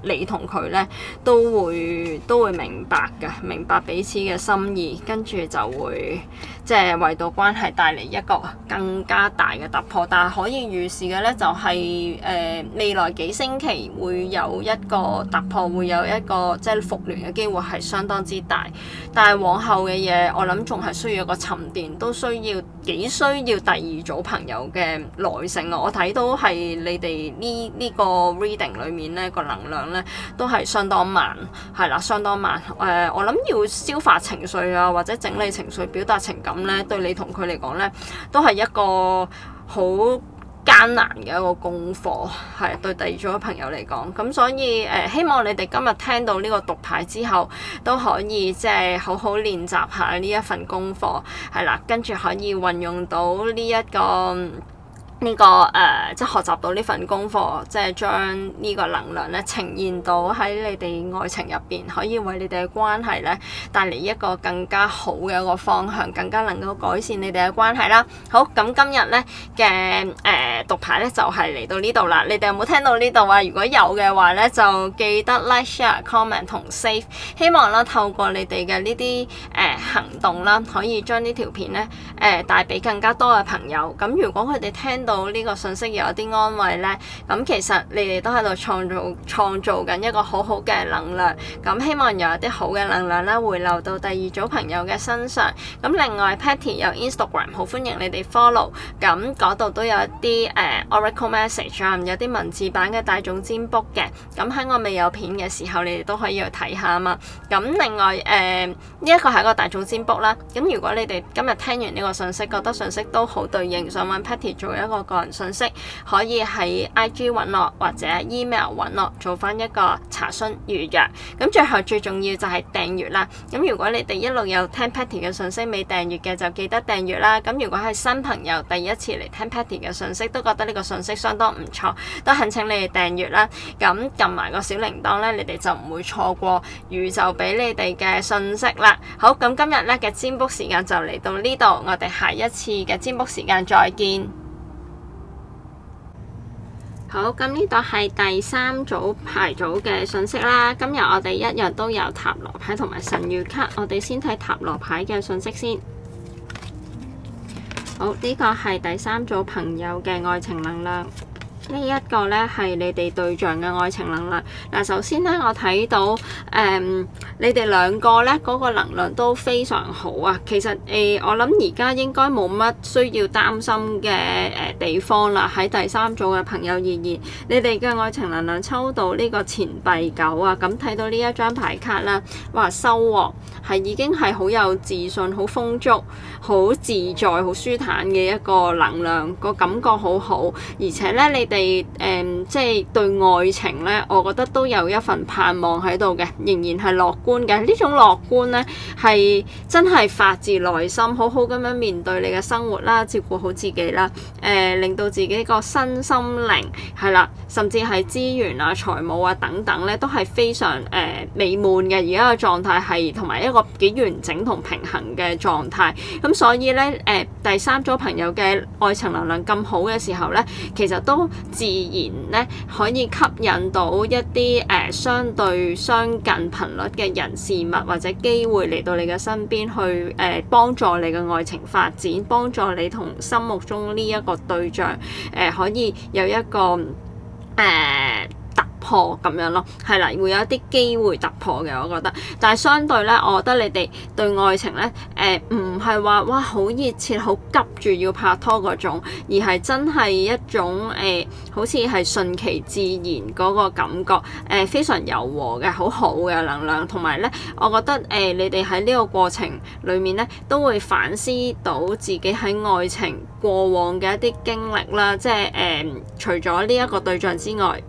你同佢咧都會明白嘅，明白彼此嘅心意，跟住就會即係為到關係帶嚟一個更加大嘅突破。但係可以預示嘅咧，就係未來幾星期會有一個突破，會有一個即係復聯嘅機會係相當之大。但係往後嘅嘢，我諗仲係需要一個沉澱，都需要第二組朋友嘅耐性啊！我睇到係你哋呢個 reading 裡面咧個能量咧都係相當慢，係啦，相當慢。我諗要消化情緒啊，或者整理情緒、表達情感咧，對你同佢嚟講咧，都係一個好艱難嘅一個功課，係對第二組嘅朋友嚟講。咁所以希望你哋今日聽到呢個讀牌之後，都可以即係好好練習下呢一份功課，係啦，跟住可以運用到呢個即係學習到呢份功課，即係將呢個能量咧呈現到喺你哋愛情入邊，可以為你哋嘅關係咧帶嚟一個更加好嘅一個方向，更加能夠改善你哋嘅關係啦。好，咁今日咧嘅讀牌咧就係嚟到呢度啦。你哋有冇聽到呢度啊？如果有嘅話咧，就記得 like、share、comment 同 save。希望啦，透過你哋嘅呢啲行動啦，可以將呢條片咧帶俾更加多嘅朋友。咁如果佢哋聽到呢個信息有啲安慰呢，咁其實你哋都喺度創造緊一個好好嘅能量，咁希望有一啲好嘅能量咧回流到第二組朋友嘅身上。咁另外 Patty 有 Instagram， 好歡迎你哋 follow， 咁嗰度都有一啲Oracle message 啊，有啲文字版嘅大眾占卜嘅，咁喺我未有片嘅時候，你哋都可以去睇下啊嘛。咁另外呢一個係一個大眾占卜啦，咁如果你哋今日聽完呢個信息，覺得信息都好對應，想揾 Patty 做一個個人信息，可以喺 IG 揾我或者 email 揾我做翻一個查詢預約。咁最後最重要就係訂閱啦。咁如果你哋一路有聽 Patty 嘅信息未訂閱嘅，就記得訂閱啦。咁如果係新朋友第一次嚟聽 Patty 嘅信息，都覺得呢個信息相當唔錯，都懇請你哋訂閱啦。咁撳埋個小鈴鐺咧，你哋就唔會錯過宇宙俾你哋嘅信息啦。好，咁今日咧嘅占卜時間就嚟到呢度，我哋下一次嘅占卜時間再見。好，咁呢度係第三組牌組嘅信息啦。今日我哋一樣都有塔羅牌同埋神諭卡，我哋先睇塔羅牌嘅信息先。好，呢個係第三組朋友嘅愛情能量。呢一個咧係你哋對象嘅愛情能量。嗱，首先咧我睇到你哋兩個咧嗰個能量都非常好啊。其實我諗而家應該冇乜需要擔心嘅地方啦。喺第三組嘅朋友而言，你哋嘅愛情能量抽到呢個錢幣九啊，咁睇到呢一張牌卡啦，哇，收穫係已經係好有自信、好豐足、好自在、好舒坦嘅一個能量，個感覺好好，而且咧你哋哋即係對愛情咧，我覺得都有一份盼望喺度嘅，仍然係樂觀嘅。呢種樂觀咧係真係發自內心，好好咁樣面對你嘅生活啦，照顧好自己啦，令到自己個身心靈係啦，甚至係資源啊、財務啊等等咧，都係非常美滿嘅。而家嘅狀態係同埋一個幾完整同平衡嘅狀態。咁所以咧第三組朋友嘅愛情能量咁好嘅時候咧，其實都自然咧可以吸引到一啲相對相近頻率嘅人事物或者機會嚟到你嘅身邊去幫助你嘅愛情發展，幫助你同心目中呢一個對象可以有一個突破咁樣咯，係啦，會有一啲機會突破嘅，我覺得。但係相對咧，我覺得你哋對愛情咧，唔係話哇好熱切、好急住要拍拖嗰種，而係真係一種好似係順其自然嗰個感覺，非常柔和嘅、好好嘅能量。同埋咧，我覺得你哋喺呢個過程裡面咧，都會反思到自己喺愛情過往嘅一啲經歷啦，即係除咗呢一個對象之外，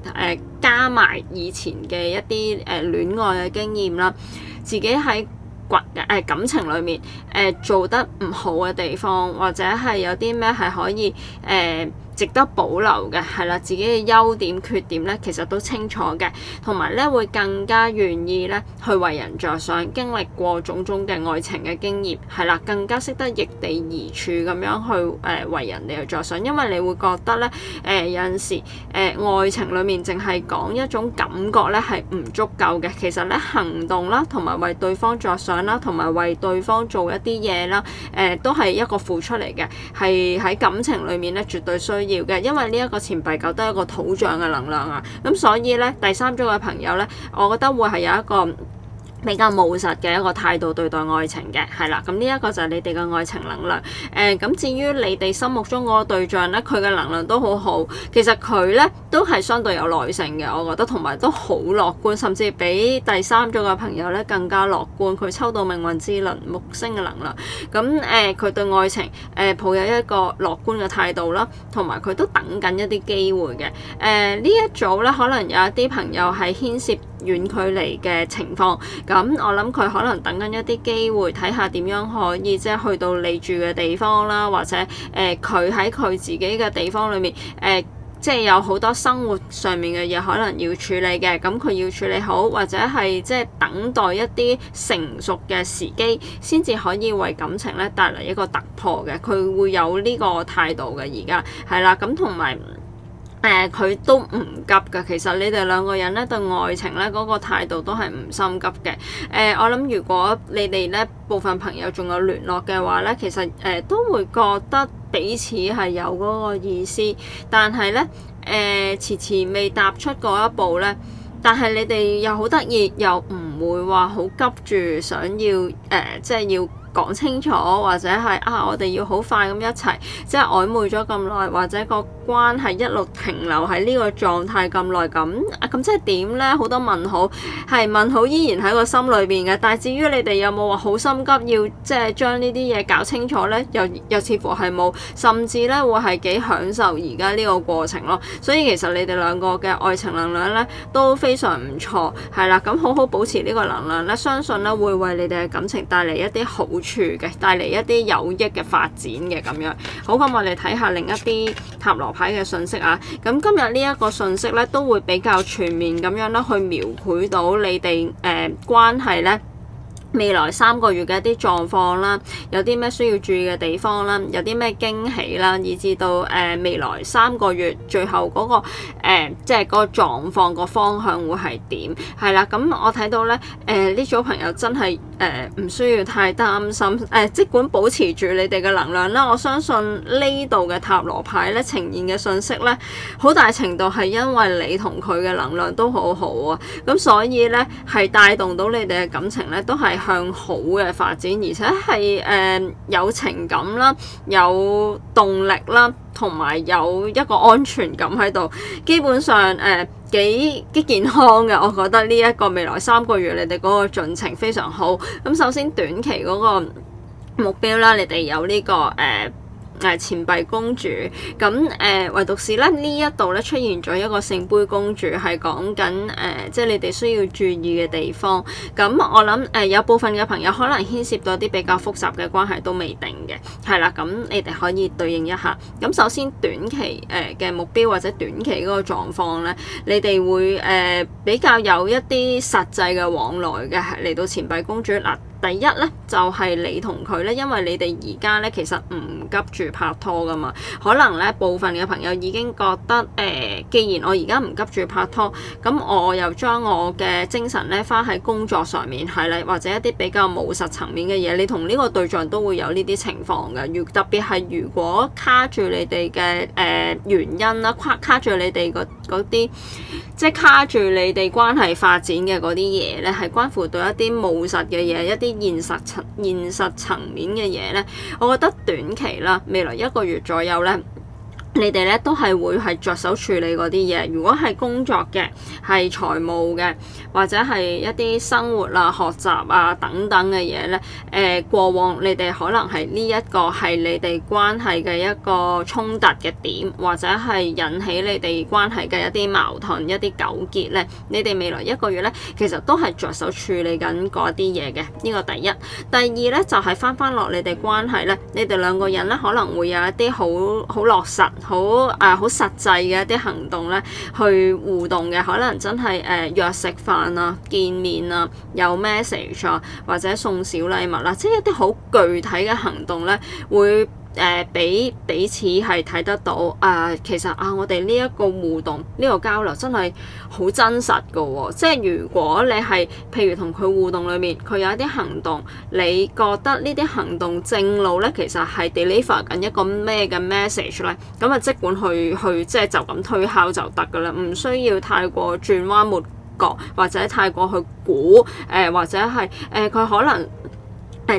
加埋以前嘅一啲戀愛嘅經驗啦，自己喺感情裏面做得唔好嘅地方，或者係有啲咩係可以值得保留嘅，係啦，自己嘅優點缺點咧，其實都清楚嘅，同埋咧會更加願意咧去為人着想，經歷過種種嘅愛情嘅經驗，係啦，更加識得易地而處咁樣去為人哋去着想，因為你會覺得咧有陣時愛情裡面淨係講一種感覺咧係唔足夠嘅，其實咧行動啦，同埋為對方着想啦，同埋為對方做一啲嘢啦，都係一個付出嚟嘅，係喺感情裡面咧絕對需要嘅，因為呢一個錢幣九都係一個土象嘅能量啊，咁所以咧第三組嘅朋友咧，我覺得會係有一個比較務實嘅一個態度對待愛情嘅，係啦，咁呢一個就係你哋嘅愛情能量。咁至於你哋心目中嗰個對象咧，佢嘅能量都好好，其實佢咧都係相對有耐性嘅，我覺得，同埋都好樂觀，甚至比第三組嘅朋友咧更加樂觀。佢抽到命運之輪木星嘅能量，咁佢對愛情抱有一個樂觀嘅態度啦，同埋佢都等緊一啲機會嘅。呢一組咧，可能有一啲朋友係牽涉遠距離嘅情況。咁我諗佢可能等緊一啲機會，睇下點樣可以即係去到你住嘅地方啦，或者佢喺佢自己嘅地方裏面即係有好多生活上面嘅嘢可能要處理嘅，咁佢要處理好，或者係即係等待一啲成熟嘅時機，先至可以為感情咧帶嚟一個突破嘅。佢會有呢個態度嘅，而家係啦，咁同埋。佢都唔急㗎，其實你哋兩個人咧對愛情咧嗰個態度都係唔心急嘅。我諗如果你哋咧部分朋友仲有聯絡嘅話咧，其實都會覺得彼此係有嗰個意思，但係咧遲遲未踏出嗰一步咧，但係你哋又好得意，又唔會話好急住想要即係要講清楚，或者係我哋要好快咁一齊，即係曖昧咗咁耐，或者個關係一路停留喺呢個狀態咁耐，咁即係點呢？好多問號，係問號依然喺個心裏邊嘅。但係至於你哋有冇話好心急要即係將呢啲嘢搞清楚呢？又似乎係冇，甚至呢會係幾享受而家呢個過程咯。所以其實你哋兩個嘅愛情能量呢都非常唔錯，係啦，咁好好保持呢個能量呢，相信呢會為你哋嘅感情帶嚟一啲好處嘅，帶嚟一啲有益嘅發展嘅咁樣。好，咁我哋睇下另一啲塔羅牌嘅信息啊。咁今日呢一個信息咧，都會比較全面咁樣咧，去描繪到你哋關係咧未來3個月嘅一啲狀況啦，有啲咩需要注意嘅地方啦，有啲咩驚喜啦，以至到未來3個月最後嗰個即係嗰個狀況個方向會係點？係啦，咁我睇到咧呢組朋友真係唔需要太擔心，即管保持住你哋嘅能量啦。我相信呢度嘅塔羅牌咧呈現嘅信息咧，好大程度係因為你同佢嘅能量都好好啊，咁所以咧係帶動到你哋嘅感情咧都係向好嘅發展，而且係有情感啦，有動力啦，同埋有一個安全感喺度，基本上幾健康嘅。我覺得呢一個未來3個月你哋嗰個進程非常好。咁首先短期嗰個目標啦，你哋有呢個錢幣公主，咁唯獨是咧呢一度咧出現咗一個聖杯公主，係講緊即係你哋需要注意嘅地方。咁我諗有部分嘅朋友可能牽涉到啲比較複雜嘅關係都未定嘅，係啦，咁你哋可以對應一下。咁首先短期嘅目標或者短期嗰個狀況咧，你哋會比較有一啲實際嘅往來嘅嚟到錢幣公主嗱。第一咧就係你同佢咧，因為你哋而家咧其實唔急住拍拖噶嘛，可能咧部分嘅朋友已經覺得既然我而家唔急住拍拖，咁我又將我嘅精神咧花喺工作上面，係啦，或者一啲比較務實層面嘅嘢，你同呢個對象都會有呢啲情況嘅。特別係如果卡住你哋嘅原因啦，卡住你哋嗰啲，即係卡住你哋關係發展嘅嗰啲嘢咧，係關乎到一啲務實嘅嘢，一啲現實層面嘅嘢咧，我覺得短期啦，未來1個月左右咧，你哋咧都係會係着手處理嗰啲嘢。如果係工作嘅，係財務嘅，或者係一啲生活啊、學習啊等等嘅嘢咧，過往你哋可能係呢一個係你哋關係嘅一個衝突嘅點，或者係引起你哋關係嘅一啲矛盾、一啲糾結咧，你哋未來1個月咧，其實都係着手處理緊嗰啲嘢嘅。呢個第一。第二咧就係翻落你哋關係咧，你哋兩個人咧可能會有一啲好落實、好實際嘅一啲行動咧，去互動嘅，可能真係約食飯啊、見面啊、有 message 啊，或者送小禮物啦，即係一啲好具體嘅行動咧，會俾彼此係睇得到其實我哋呢一個互動、呢個交流真係好真實㗎喎。即係如果你係譬如同佢互動裏面，佢有一啲行動，你覺得呢啲行動正路咧，其實係 deliver 緊一個咩嘅 message 咧，咁即管去即係就咁推敲就得㗎啦，唔需要太過轉彎抹角，或者太過去估或者係佢可能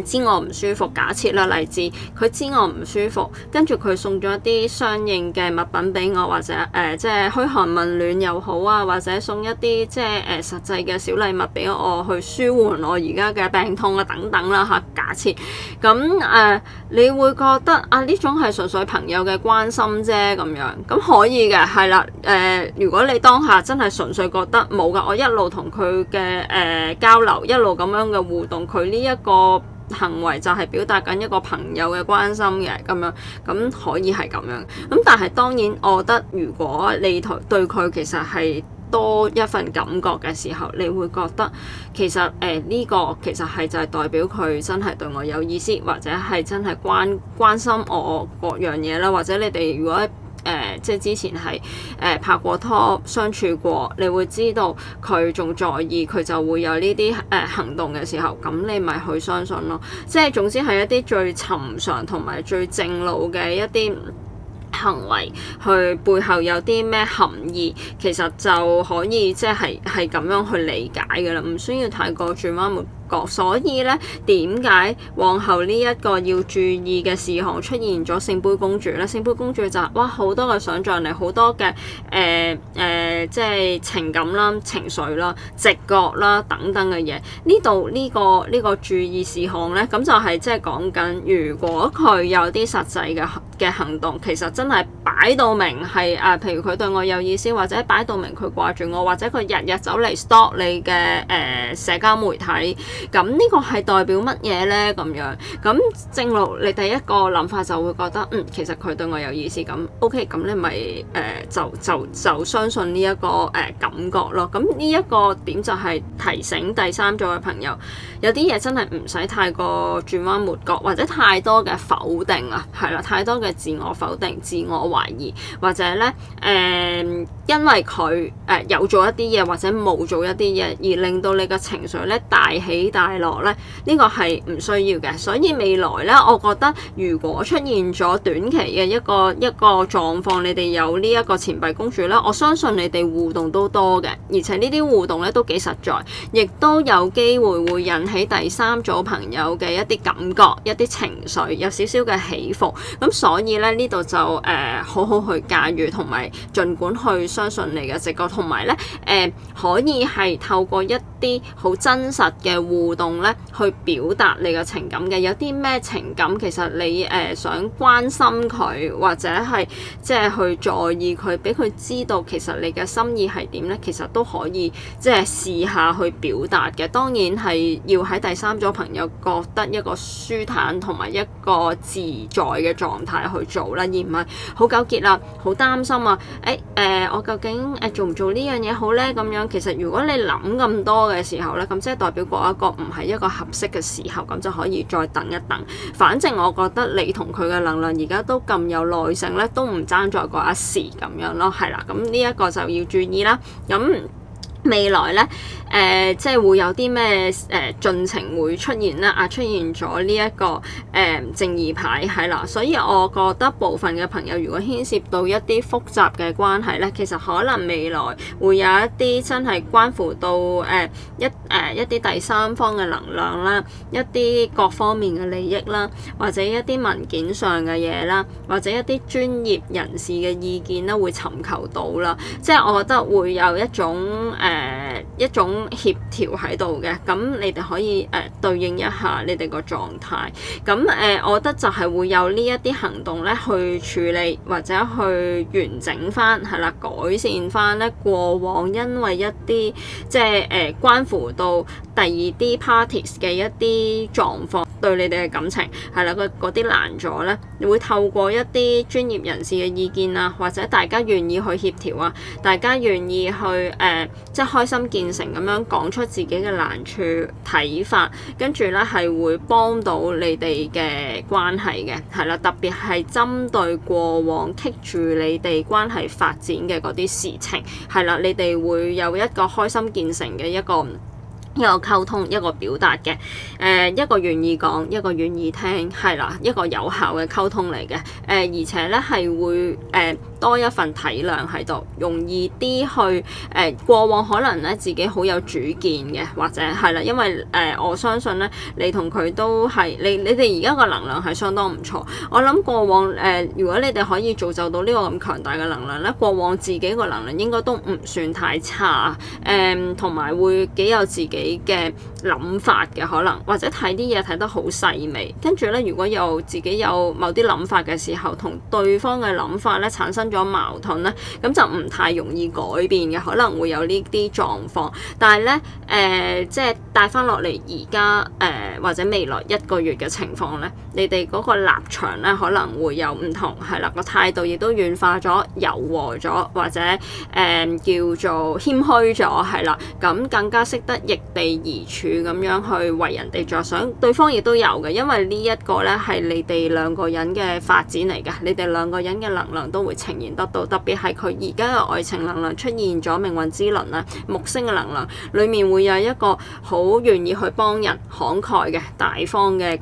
知我唔舒服，假設啦，例子佢知我唔舒服，跟住佢送咗一啲相應嘅物品俾我，或者即係噓寒問暖又好啊，或者送一啲即係實際嘅小禮物俾我去舒緩我而家嘅病痛啊等等啦嚇。假設咁你會覺得呢種係純粹朋友嘅關心啫咁樣，咁可以嘅係啦。如果你當下真係純粹覺得冇㗎，我一路同佢嘅交流，一路咁樣嘅互動，佢呢一個行為就係表達緊一個朋友嘅關心嘅咁樣，咁可以係咁樣。咁但係當然，我覺得如果你對佢其實係多一份感覺嘅時候，你會覺得其實呢個其實係就係代表佢真係對我有意思，或者係真係關心我各樣嘢啦。或者你哋如果即係之前係拍過拖相處過，你會知道佢仲在意，佢就會有呢啲行動嘅時候，咁你咪去相信咯。即係總之係一啲最尋常同埋最正路嘅一啲行為，去背後有啲咩含義，其實就可以即係咁樣去理解㗎啦，唔需要太過轉彎抹角。所以咧，點解往後呢一個要注意嘅事項出現咗聖杯公主咧？聖杯公主就係好多嘅想像力，好多嘅即係情感啦、情緒啦、直覺啦等等嘅嘢。呢度呢個注意事項咧，咁就係即係講緊，如果佢有啲實際嘅行動，其實真係擺到明係譬如佢對我有意思，或者擺到明佢掛住我，或者佢日日走嚟 stalk 你嘅社交媒體。咁呢個係代表乜嘢咧？咁樣咁正路，你第一個諗法就會覺得其實佢對我有意思，咁 OK，咁你咪就相信呢一個感覺咯。咁呢一個點就係提醒第三組嘅朋友，有啲嘢真係唔使太過轉彎抹角，或者太多嘅否定啊，係啦，太多嘅自我否定、自我懷疑，或者咧因為佢有做一啲嘢或者冇做一啲嘢，而令到你嘅情緒咧大起大落咧，呢個係唔需要嘅。所以未來咧，我覺得如果出現咗短期嘅一個狀況，你哋有呢一個錢幣公主咧，我相信你哋互動都多嘅，而且呢啲互動咧都幾實在，亦都有機會會引起第三組朋友嘅一啲感覺、一啲情緒，有少少嘅起伏。咁所以咧呢度就好好去駕馭，同埋儘管去相信你嘅直覺，同埋咧可以係透過一啲好真實嘅互動咧，去表達你嘅情感嘅。有啲咩情感其實你想關心佢，或者係即係去在意佢，俾佢知道其實你嘅心意係點咧，其實都可以即係試下去表達嘅。當然係要喺第三組朋友覺得一個舒坦同埋一個自在嘅狀態去做啦，而唔係好糾結啦，好擔心啊！我究竟做唔做呢樣嘢好咧？咁樣其實如果你諗咁多嘅時候咧，咁即係代表嗰一個唔係一個合適嘅時候，咁就可以再等一等。反正我覺得你同佢嘅能量而家都咁有耐性咧，都唔爭在嗰一時咁樣咯，係啦。咁呢一個就要注意啦。咁未來咧，即係會有啲咩進程會出現咧？出現咗呢一個正義牌係啦，所以我覺得部分嘅朋友如果牽涉到一啲複雜嘅關係咧，其實可能未來會有一啲真係關乎到一啲第三方嘅能量啦，一啲各方面嘅利益啦，或者一啲文件上嘅嘢啦，或者一啲專業人士嘅意見啦，會尋求到啦。即係我覺得會有一種協調喺度嘅，咁你哋可以對應一下你哋個狀態。咁我覺得就係會有呢一啲行動咧，去處理或者去完整翻，係啦，改善翻咧過往因為一啲即係關乎到第二啲 parties 嘅一啲狀況對你哋嘅感情係啦，嗰啲難咗咧，你會透過一啲專業人士嘅意見啊，或者大家願意去協調啊，大家願意去即係開心見誠咁樣講出自己嘅難處睇法，跟住咧係會幫到你哋嘅關係嘅，係啦，特別係針對過往棘住你哋關係發展嘅嗰啲事情，係啦，你哋會有一個開心見誠嘅一個溝通，一個表達嘅，一個願意講，一個願意聽，係啦，一個有效嘅溝通嚟嘅，而且咧係會多一份體諒喺度，容易啲去過往可能咧自己好有主見嘅，或者係啦，因為我相信咧你同佢都係你哋而家個能量係相當唔錯。我諗過往如果你哋可以造就到呢個咁強大嘅能量咧，過往自己個能量應該都唔算太差，同埋會幾有自己嘅諗法嘅，可能或者睇啲嘢睇得好細微，跟住咧如果有自己有某啲諗法嘅時候，同對方嘅諗法咧產生咗矛盾咧，咁就唔太容易改變嘅，可能會有呢啲狀況。但係咧即係帶翻落嚟而家或者未來1個月嘅情況咧，你哋嗰個立場咧可能會有唔同，係啦，個態度亦都軟化咗、柔和咗，或者叫做謙虛咗，係啦，咁更加識得易地而處咁樣去為人哋着想，對方亦都有嘅，因為呢一個咧係你哋兩個人嘅發展嚟嘅，你哋兩個人嘅能量都會呈現得到，特別係佢而家嘅愛情能量出現咗命運之輪啊，木星嘅能量裏面會有一個好願意去幫人、慷慨嘅、大方嘅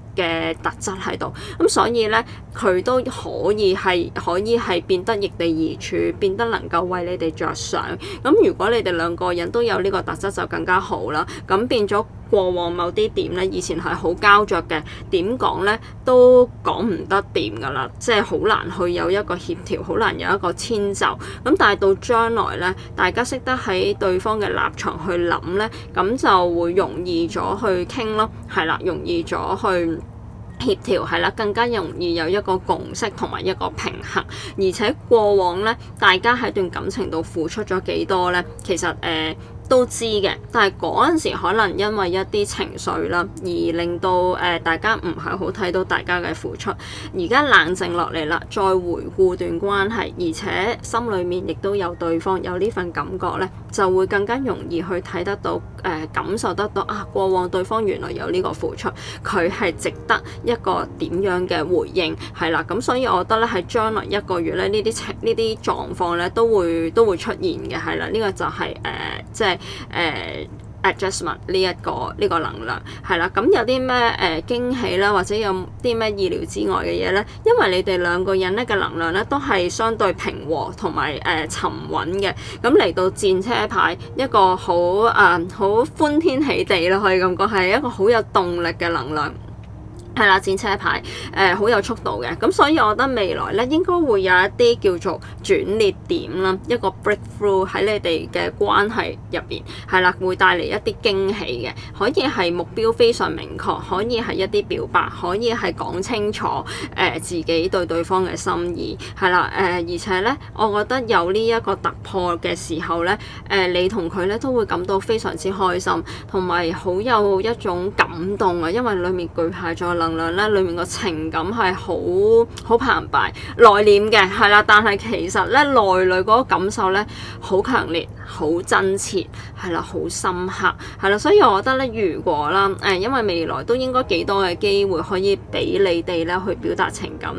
特質喺度，咁所以咧佢都可以係變得易地而處，變得能夠為你哋着想。咁如果你哋兩個人都有呢個特質就更加好啦。咁變咗過往某啲點咧，以前係好膠着嘅，點講咧都講唔得掂噶啦，即係好難去有一個協調，好難有一個遷就。咁但係到將來咧，大家識得喺對方嘅立場去諗咧，咁就會容易咗去傾咯，係啦，容易咗去協調，係啦，更加容易有一個共識同埋一個平衡。而且過往咧，大家喺段感情度付出咗幾多咧，其實都知嘅，但係嗰陣時可能因為一啲情緒啦，而令到大家唔係好睇到大家嘅付出。而家冷靜落嚟啦，再回顧段關係，而且心裏面亦都有對方有呢份感覺咧，就會更加容易去睇得到感受得到啊，過往對方原來有呢個付出，佢係值得一個點樣嘅回應，係啦。咁所以我覺得咧，喺將來1個月咧，呢啲狀況咧都會出現嘅，係啦。呢個就係即係adjustment 呢個能量，係啦。咁有啲咩驚喜啦，或者有啲咩意料之外嘅嘢咧？因為你哋兩個人咧嘅能量咧都係相對平和同埋沉穩嘅。咁嚟到戰車牌，一個好歡天喜地啦，可以咁講，係一個好有動力嘅能量。係啦，戰車牌好有速度嘅，咁所以我覺得未來咧應該會有一啲叫做轉捩點啦，一個 breakthrough 喺你哋嘅關係入邊，係啦，會帶嚟一啲驚喜嘅，可以係目標非常明確，可以係一啲表白，可以係講清楚自己對對方嘅心意，係啦，而且咧，我覺得有呢一個突破嘅時候咧，你同佢咧都會感到非常之開心，同埋好有一種感動啊，因為裡面巨蟹座能量咧，裡面個情感係好澎湃、內斂嘅，係啦。但係其實咧，內裏嗰個感受咧，好強烈、好真切，係啦，好深刻，係啦。所以我覺得咧，如果啦，因為未來都應該幾多嘅機會可以俾你哋咧去表達情感。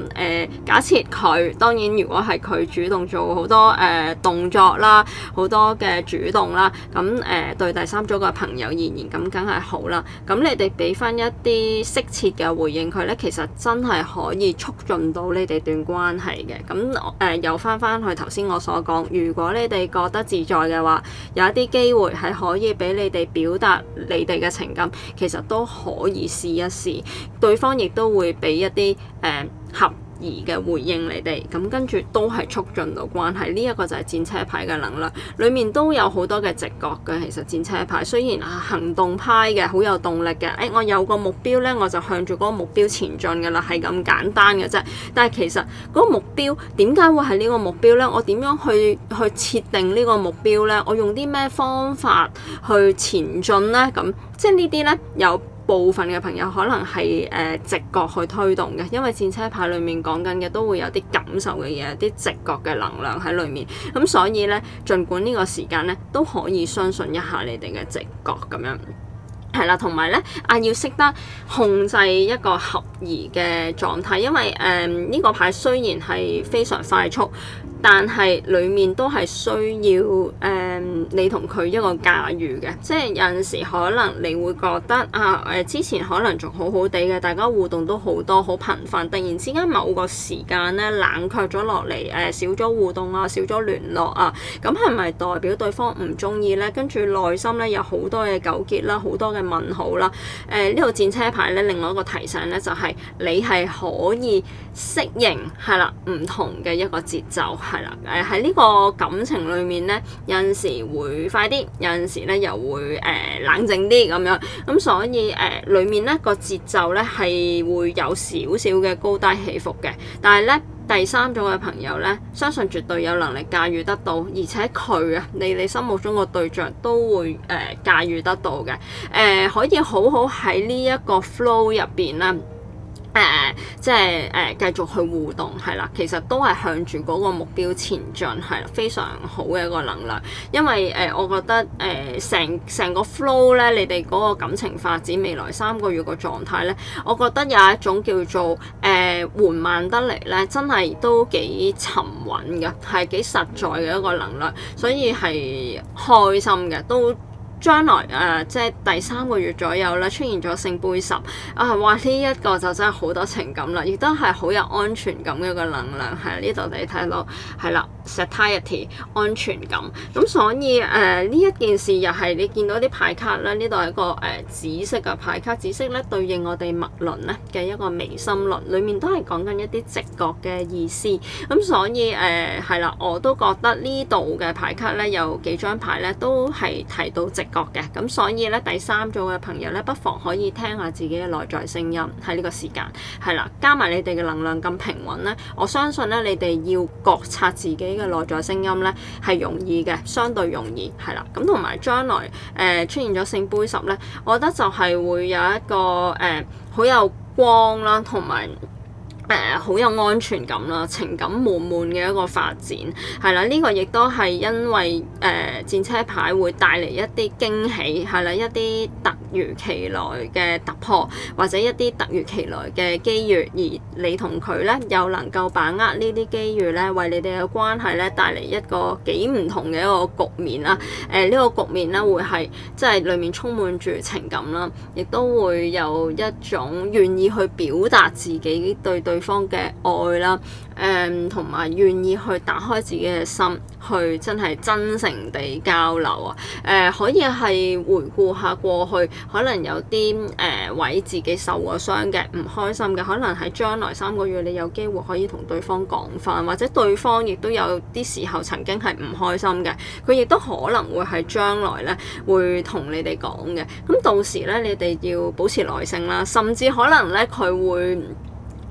假設佢當然，如果係佢主動做好多動作啦，好多嘅主動啦，咁對第三組嘅朋友而言，咁梗係好啦。咁你哋俾翻一啲適切嘅回應佢咧，其實真係可以促進到你哋段關係嘅。咁又翻去頭先我所講，如果你哋覺得自在嘅話，有一啲機會係可以俾你哋表達你哋嘅情感，其實都可以試一試，對方亦都會俾一啲合宜嘅回應你哋，咁跟住都係促進到關係。呢一個就係戰車牌嘅能量，裡面都有好多嘅直覺嘅。其實戰車牌雖然行動派嘅，好有動力嘅，我有個目標咧，我就向住嗰個目標前進㗎啦，係咁簡單嘅啫。但係其實嗰個目標點解會係呢個目標咧？我點樣去設定呢個目標咧？我用啲咩方法去前進咧？咁即係呢啲咧有部分嘅朋友可能係直覺去推動嘅，因為戰車牌裡面講緊嘅都會有啲感受嘅嘢，有啲直覺嘅能量喺裡面。咁所以咧，儘管呢個時間咧都可以相信一下你哋嘅直覺咁樣。係啦，同埋咧要識得控制一個合宜嘅狀態，因為呢個牌雖然係非常快速，但係裡面都係需要你同佢一個駕馭嘅，即係有陣時可能你會覺得之前可能仲好好地嘅，大家互動都好多好頻繁，突然之間某個時間咧冷卻咗落嚟，少咗互動啊，少咗聯絡啊，咁係咪代表對方唔中意咧？跟住內心咧有好多嘅糾結啦，好多嘅問號啦。呢度戰車牌咧，另外一個提醒咧就係你係可以適應係啦唔同嘅一個節奏係啦。喺呢個感情裡面咧，有陣時會快啲，有陣時咧又會冷靜啲咁樣。咁所以裡面咧個節奏咧係會有少少嘅高低起伏嘅，但係咧第三組嘅朋友咧，相信絕對有能力駕馭得到，而且佢你哋心目中個對象都會駕馭得到嘅，可以好好喺呢一個 flow 入邊啦。即係繼續去互動係啦，其實都係向住嗰個目標前進係啦，非常好嘅一個能量。因為我覺得成個 flow 咧，你哋嗰個感情發展未來3個月個狀態咧，我覺得有一種叫做緩慢得嚟咧，真係都幾沉穩嘅，係幾實在嘅一個能量，所以係開心嘅都。將來即係第3個月左右咧，出現咗聖杯10哇！呢一個就真係好多情感啦，亦都係好有安全感嘅一個能量。係呢度你睇到係啦 ，satiety 安全感。咁所以呢一件事又係你見到啲牌卡咧，呢度係一個紫色嘅牌卡，紫色咧對應我哋脈輪咧嘅一個眉心輪，裡面都係講緊一啲直覺嘅意思。咁所以係啦，我都覺得呢度嘅牌卡咧有幾張牌咧都係提到直覺嘅，咁所以咧第三組嘅朋友咧，不妨可以聽下自己嘅內在聲音喺呢個時間，係啦，加埋你哋嘅能量咁平穩咧，我相信咧你哋要覺察自己嘅內在聲音咧係容易嘅，相對容易係啦。咁同埋將來出現咗聖杯10咧，我覺得就係會有一個好有光啦，同埋好有安全感啦，情感滿滿嘅一個發展，係啦，呢個亦都係因為戰車牌會帶嚟一啲驚喜，係啦，一啲突如其來嘅突破，或者一啲突如其來嘅機遇，而你同佢咧又能夠把握呢啲機遇咧，為你哋嘅關係咧帶嚟一個幾唔同嘅一個局面啦。呢個局面咧會係即係裡面充滿住情感啦，亦都會有一種願意去表達自己對對方嘅愛啦，同埋願意去打開自己嘅心，去真係真誠地交流啊！可以係回顧下過去，可能有啲為自己受過傷嘅唔開心嘅，可能喺將來3個月你有機會可以同對方講翻，或者對方亦都有啲時候曾經係唔開心嘅，佢亦都可能會係將來咧會同你哋講嘅。咁到時咧，你哋要保持耐性啦，甚至可能咧佢會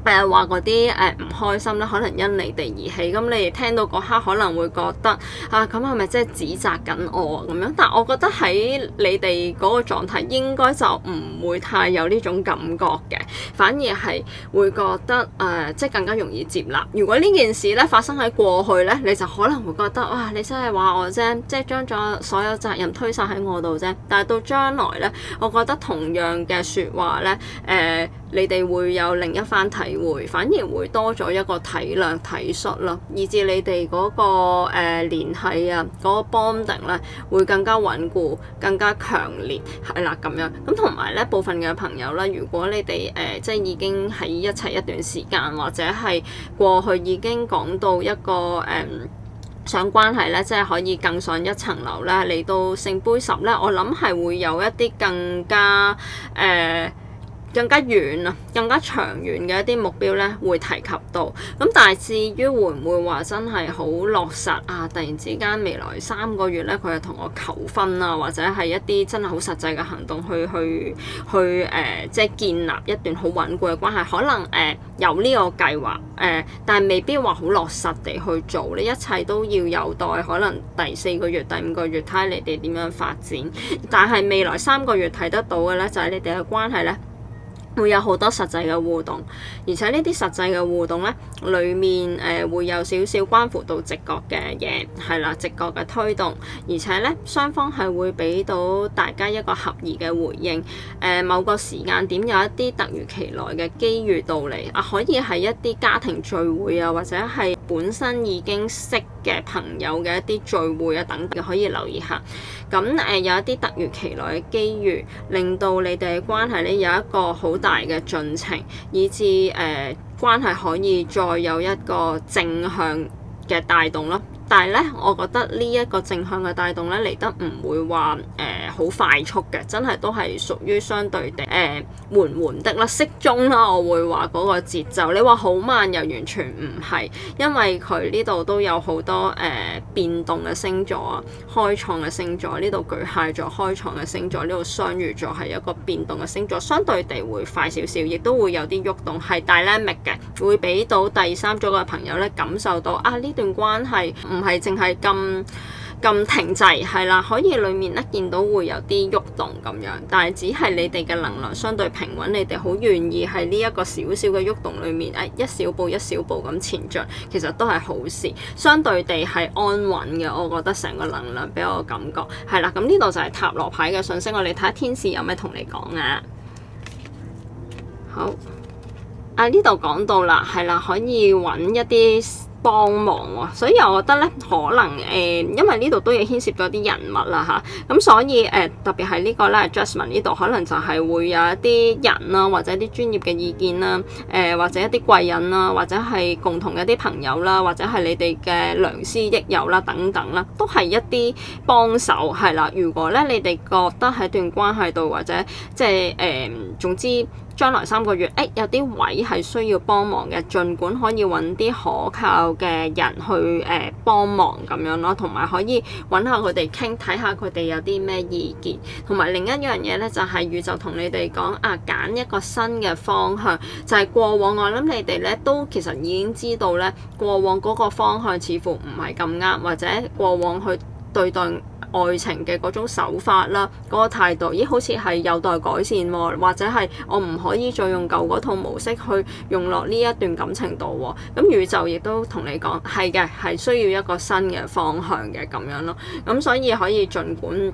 話嗰啲唔開心咧，可能因你哋而起，咁你哋聽到嗰刻可能會覺得咁係咪即係指責緊我咁樣？但我覺得喺你哋嗰個狀態應該就唔會太有呢種感覺嘅，反而係會覺得即係更加容易接納。如果呢件事咧發生喺過去咧，你就可能會覺得哇，你真係話我啫，即係將咗所有責任推晒喺我度啫。但係到將來咧，我覺得同樣嘅説話咧，你哋會有另一番體會，反而會多咗一個體諒體恤咯，以至你哋嗰個聯繫啊，嗰個 bonding 咧會更加穩固、更加強烈，係啦咁樣。咁同埋咧，部分嘅朋友咧，如果你哋即係已經喺一齊一段時間，或者係過去已經講到一個想關係咧，即係可以更上一層樓咧，嚟到聖杯10咧，我諗係會有一啲更加更加遠啊，更加長遠嘅一啲目標咧，會提及到。咁但係至於會唔會話真係好落實啊？突然之間未來3個月咧，佢係同我求婚啊，或者係一啲真係好實際嘅行動去即係建立一段好穩固嘅關係。可能有呢個計劃但係未必話好落實地去做。你一切都要有待可能第4個月、第5個月睇下你哋點樣發展。但係未來3個月睇得到嘅咧，就係你哋嘅關係咧，會有好多實際嘅互動，而且呢啲實際嘅互動咧，裡面會有少少關乎到直覺嘅嘢，係啦，直覺嘅推動，而且咧雙方係會俾到大家一個合宜嘅回應。某個時間點有一啲突如其來嘅機遇到嚟啊，可以係一啲家庭聚會啊，或者係本身已經識嘅朋友嘅一啲聚會啊等等，可以留意下。咁有一啲突如其來嘅機遇，令到你哋嘅關係咧有一個好大嘅進程，以至關係可以再有一個正向嘅帶動咯。但係咧，我覺得呢一個正向嘅帶動咧嚟得唔會話好快速嘅，真係都係屬於相對地緩緩的啦，適中啦。我會話嗰個節奏，你話好慢又完全唔係，因為佢呢度都有好多變動嘅星座啊，開創嘅星座，呢度巨蟹座開創嘅星座，呢度雙魚座係一個變動嘅星座，相對地會快少少，亦都會有啲喐動，係 dynamic 嘅，會俾到第3組嘅朋友咧感受到呢段關係唔係淨係咁停滯，係啦，可以裡面咧見到會有啲喐動咁樣，但係只係你哋嘅能量相對平穩，你哋好願意喺呢一個小小嘅喐動裡面一小步一小步咁前進，其實都係好事，相對地係安穩嘅。我覺得成個能量俾我感覺係啦。咁呢度就係塔羅牌嘅信息，我哋睇下天使有咩同你講啊。好呢度講到啦，係啦，可以揾一啲幫忙喎，所以我覺得咧，可能因為呢度都要牽涉咗啲人物啦嚇，咁所以特別係呢個咧 adjustment 呢度，可能就係會有一啲人啦，或者啲專業嘅意見啦，或者一啲貴人啦，或者係共同嘅一啲朋友啦，或者係你哋嘅良師益友啦等等啦，都係一啲幫手係啦。如果咧你哋覺得喺段關係度，或者即係總之，將來3個月，有啲位係需要幫忙嘅，儘管可以揾啲可靠嘅人去幫忙咁樣咯，同埋可以揾下佢哋傾，睇下佢哋有啲咩意見。同埋另一樣嘢咧，就係宇宙同你哋講揀一個新嘅方向，就係過往我諗你哋咧都其實已經知道咧，過往嗰個方向似乎唔係咁啱，或者過往去對待愛情嘅嗰種手法啦，嗰個態度，好似係有待改善喎，或者係我唔可以再用舊嗰套模式去用落呢一段感情度喎。咁宇宙亦都同你講，係嘅，係需要一個新嘅方向嘅咁樣咯。咁所以可以儘管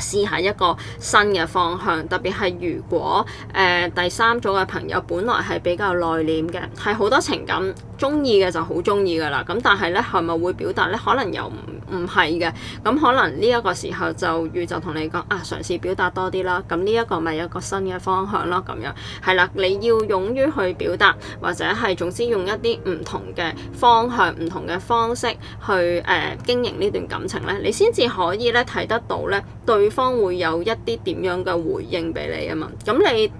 試下一個新嘅方向，特別係如果第3組嘅朋友本來係比較內斂嘅，係好多情感，中意嘅就好中意噶啦。咁但係咧係咪會表達咧？可能又唔唔係嘅。咁可能呢一個時候就宇宙同你講嘗試表達多啲啦。咁呢一個咪一個新嘅方向咯，咁樣係啦。你要勇於去表達，或者係總之用一啲唔同嘅方向、唔同嘅方式去經營呢段感情咧，你先至可以咧睇得到咧對方會有一啲點樣嘅回應俾你啊嘛。咁你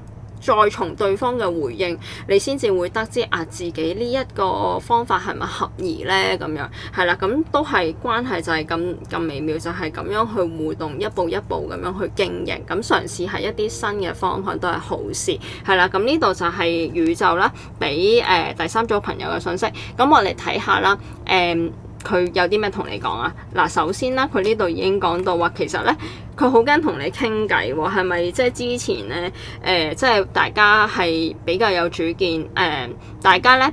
再從對方嘅回應，你先至會得知自己呢一個方法係咪合宜咧？咁樣係啦，咁都係關係就係咁微妙，就係咁樣去互動，一步一步咁樣去經營。咁嘗試係一啲新嘅方向都係好事，係啦。咁呢度就係宇宙啦，俾第三組朋友嘅信息。咁我哋睇下啦，佢有啲咩同你講啊？嗱，首先啦，佢呢度已經講到話，其實咧佢好驚同你傾偈喎，係咪即係之前咧即係大家係比較有主見，大家咧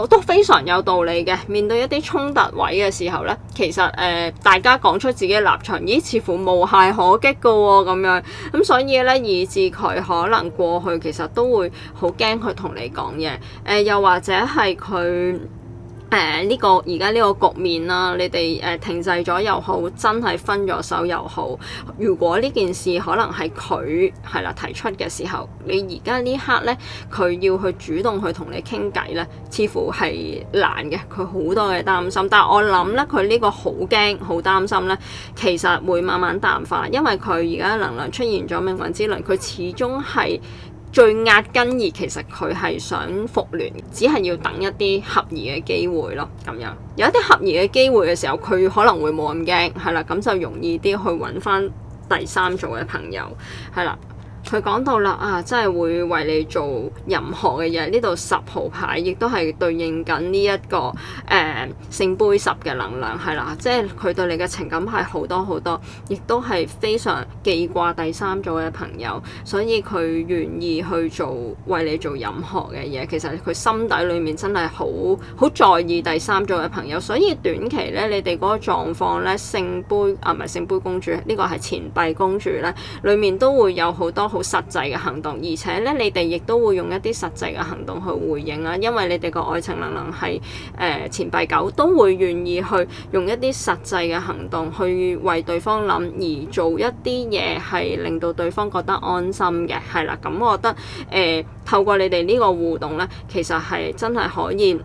都非常有道理嘅。面對一啲衝突位嘅時候咧，其實大家講出自己嘅立場，咦，似乎無懈可擊㗎喎，咁樣咁所以咧，以致佢可能過去其實都會好驚佢同你講嘢，又或者係佢。呢個而家呢個局面啦，你哋停滯咗又好，真係分咗手又好。如果呢件事可能係佢係啦提出嘅時候，你而家呢刻咧，佢要去主動去同你傾偈咧，似乎係難嘅。佢好多嘅擔心，但係我諗咧，佢呢個好驚、好擔心咧，其實會慢慢淡化，因為佢而家能量出現咗命運之輪，佢始終係。最壓根而其實佢係想復聯，只係要等一啲合宜嘅機會咯，咁樣有一啲合宜嘅機會嘅時候，佢可能會冇咁驚，係啦，咁就容易啲去揾翻第三組嘅朋友，係啦。佢講到啦真係會為你做任何嘅嘢。呢度10號牌亦都係對應緊呢一個聖杯10嘅能量，係啦，即係佢對你嘅情感係好多好多，亦都係非常記掛第三組嘅朋友，所以佢願意去為你做任何嘅嘢。其實佢心底裏面真係好在意第三組嘅朋友，所以短期咧你哋嗰個狀況咧，聖杯唔係聖杯公主，呢個係錢幣公主咧，裡面都會有好多好實際嘅行動，而且咧你哋亦都會用一啲實際嘅行動去回應啦，因為你哋個愛情能量係錢幣9，都會願意去用一啲實際嘅行動去為對方諗，而做一啲嘢係令到對方覺得安心嘅，係啦。咁我覺得透過你哋呢個互動咧，其實係真係可以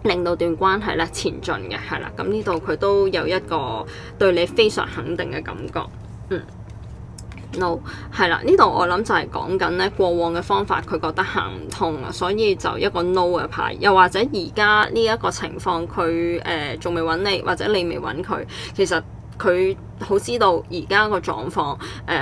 令到段關係咧前進嘅，係啦。咁呢度佢都有一個對你非常肯定嘅感覺。No 係啦，呢度我諗就係講緊咧過往嘅方法，佢覺得行唔通啊，所以就一個 No 嘅牌。又或者而家呢一個情況，佢仲未揾你，或者你未揾佢，其實佢好知道而家個狀況，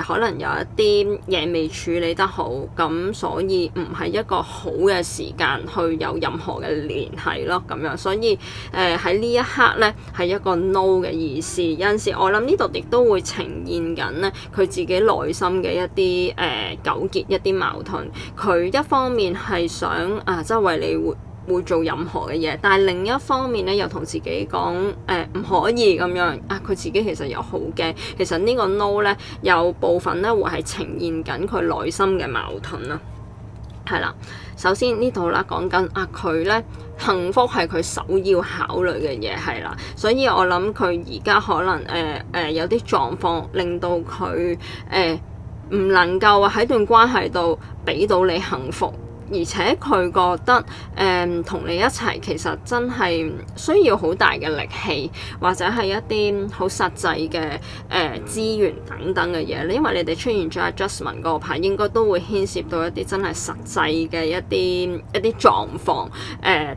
可能有一啲嘢未處理得好，咁所以唔係一個好嘅時間去有任何嘅聯繫咯，咁樣，所以喺呢一刻咧係一個 no 嘅意思。有陣時我諗呢度亦都會呈現緊咧佢自己內心嘅一啲糾結、一啲矛盾。佢一方面係想即係為你會做任何嘅嘢，但係另一方面咧又同自己講唔可以咁樣佢自己其實又好驚。其實呢個 no 咧有部分咧會係呈現緊佢內心嘅矛盾啦，係啦。首先呢度啦講緊佢咧幸福係佢首要考慮嘅嘢，係啦，所以我諗佢而家可能有啲狀況令到佢唔能夠喺段關係度俾到你幸福。而且佢覺得同你一齊其實真係需要好大嘅力氣，或者係一啲好實際嘅資源等等嘅嘢。因為你哋出現咗 adjustment 嗰個牌，應該都會牽涉到一啲真係實際嘅一啲狀況，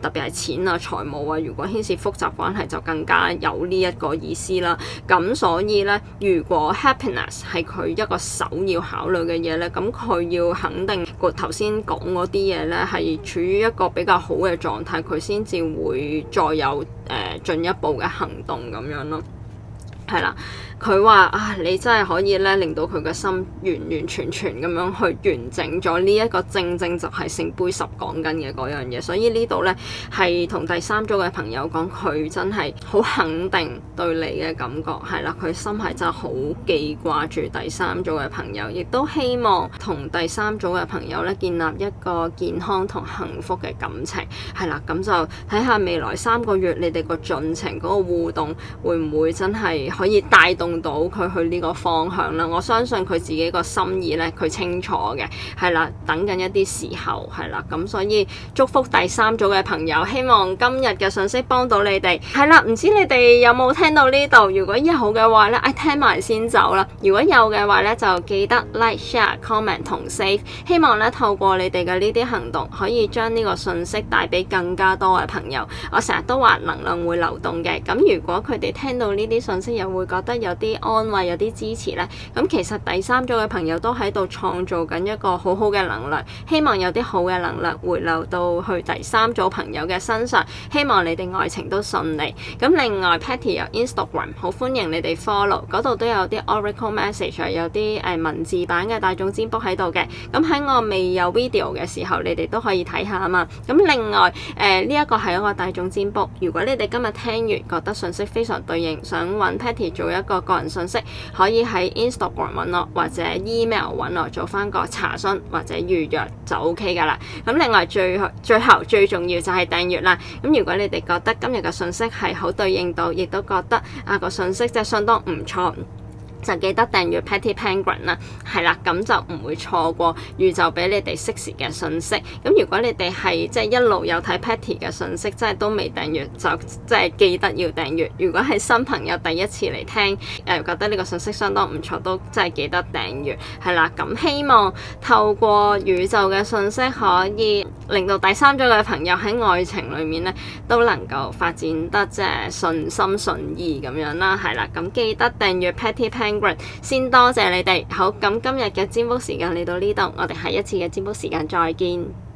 特別係錢啊、財務啊。如果牽涉複雜關係，就更加有呢一個意思啦。咁所以咧，如果 happiness 係佢一個首要考慮嘅嘢咧，咁佢要肯定個頭先講嗰啲嘢咧係處於一個比較好嘅狀態，佢先至會再有進一步嘅行動咁樣咯。係啦，佢話啊，你真係可以咧令到佢嘅心完完全全咁樣去完整咗呢一個正正就係聖杯十講緊嘅嗰樣嘢，所以呢度咧係同第三組嘅朋友講，佢真係好肯定對你嘅感覺，係啦，佢心係真係好記掛住第三組嘅朋友，亦都希望同第三組嘅朋友咧建立一個健康同幸福嘅感情，係啦，咁就睇下未來3個月你哋個進程嗰個互動會唔會真係可以帶動到佢去呢個方向啦。我相信佢自己個心意咧，佢清楚嘅，係啦，等緊一啲時候，係啦，咁所以祝福第三組嘅朋友，希望今日嘅信息幫到你哋。係啦，唔知你哋有冇聽到呢度？如果有嘅話咧，聽埋先走啦。如果有嘅話咧，就記得 like、share、comment 同 save。希望咧透過你哋嘅呢啲行動，可以將呢個信息帶俾更加多嘅朋友。我成日都話能量會流動嘅，咁如果佢哋聽到呢啲信息，又會覺得有啲安慰、有啲支持呢。咁其實第三組嘅朋友都喺度創造緊一個好好嘅能量，希望有啲好嘅能量回流到去第三組朋友嘅身上，希望你哋愛情都順利。咁另外 Patty 有 Instagram， 好歡迎你哋 follow， 嗰度都有啲 Oracle Message， 有啲文字版嘅大眾占卜喺度嘅。咁喺我未有 video 嘅時候，你哋都可以睇下啊嘛。咁另外呢一個係一個大眾占卜，如果你哋今日聽完覺得信息非常對應，想揾 Patty 做一個個人信息，可以喺 Instagram 揾我，或者 email 揾我做翻個查詢或者預約就 OK 噶啦。咁另外最後最重要就係訂閱啦。咁如果你哋覺得今日嘅信息係好對應到，亦都覺得個信息真係相當唔錯，就記得訂閱 Patty Penguin 啦，係啦，咁就唔會錯過宇宙俾你哋適時嘅信息。咁如果你哋係即係一路有睇 Patty 嘅信息，真係都未訂閱，就即係記得要訂閱。如果係新朋友第一次嚟聽，覺得呢個信息相當唔錯，都真係記得訂閱。係啦，咁希望透過宇宙嘅信息，可以令到第三組嘅朋友喺愛情裏面咧都能夠發展得即係順心順意咁樣啦。係啦，咁記得訂閱 Patty Penguin。先多謝你哋，好，咁今日嘅占卜時間嚟到呢度，我哋下一次嘅占卜時間再見。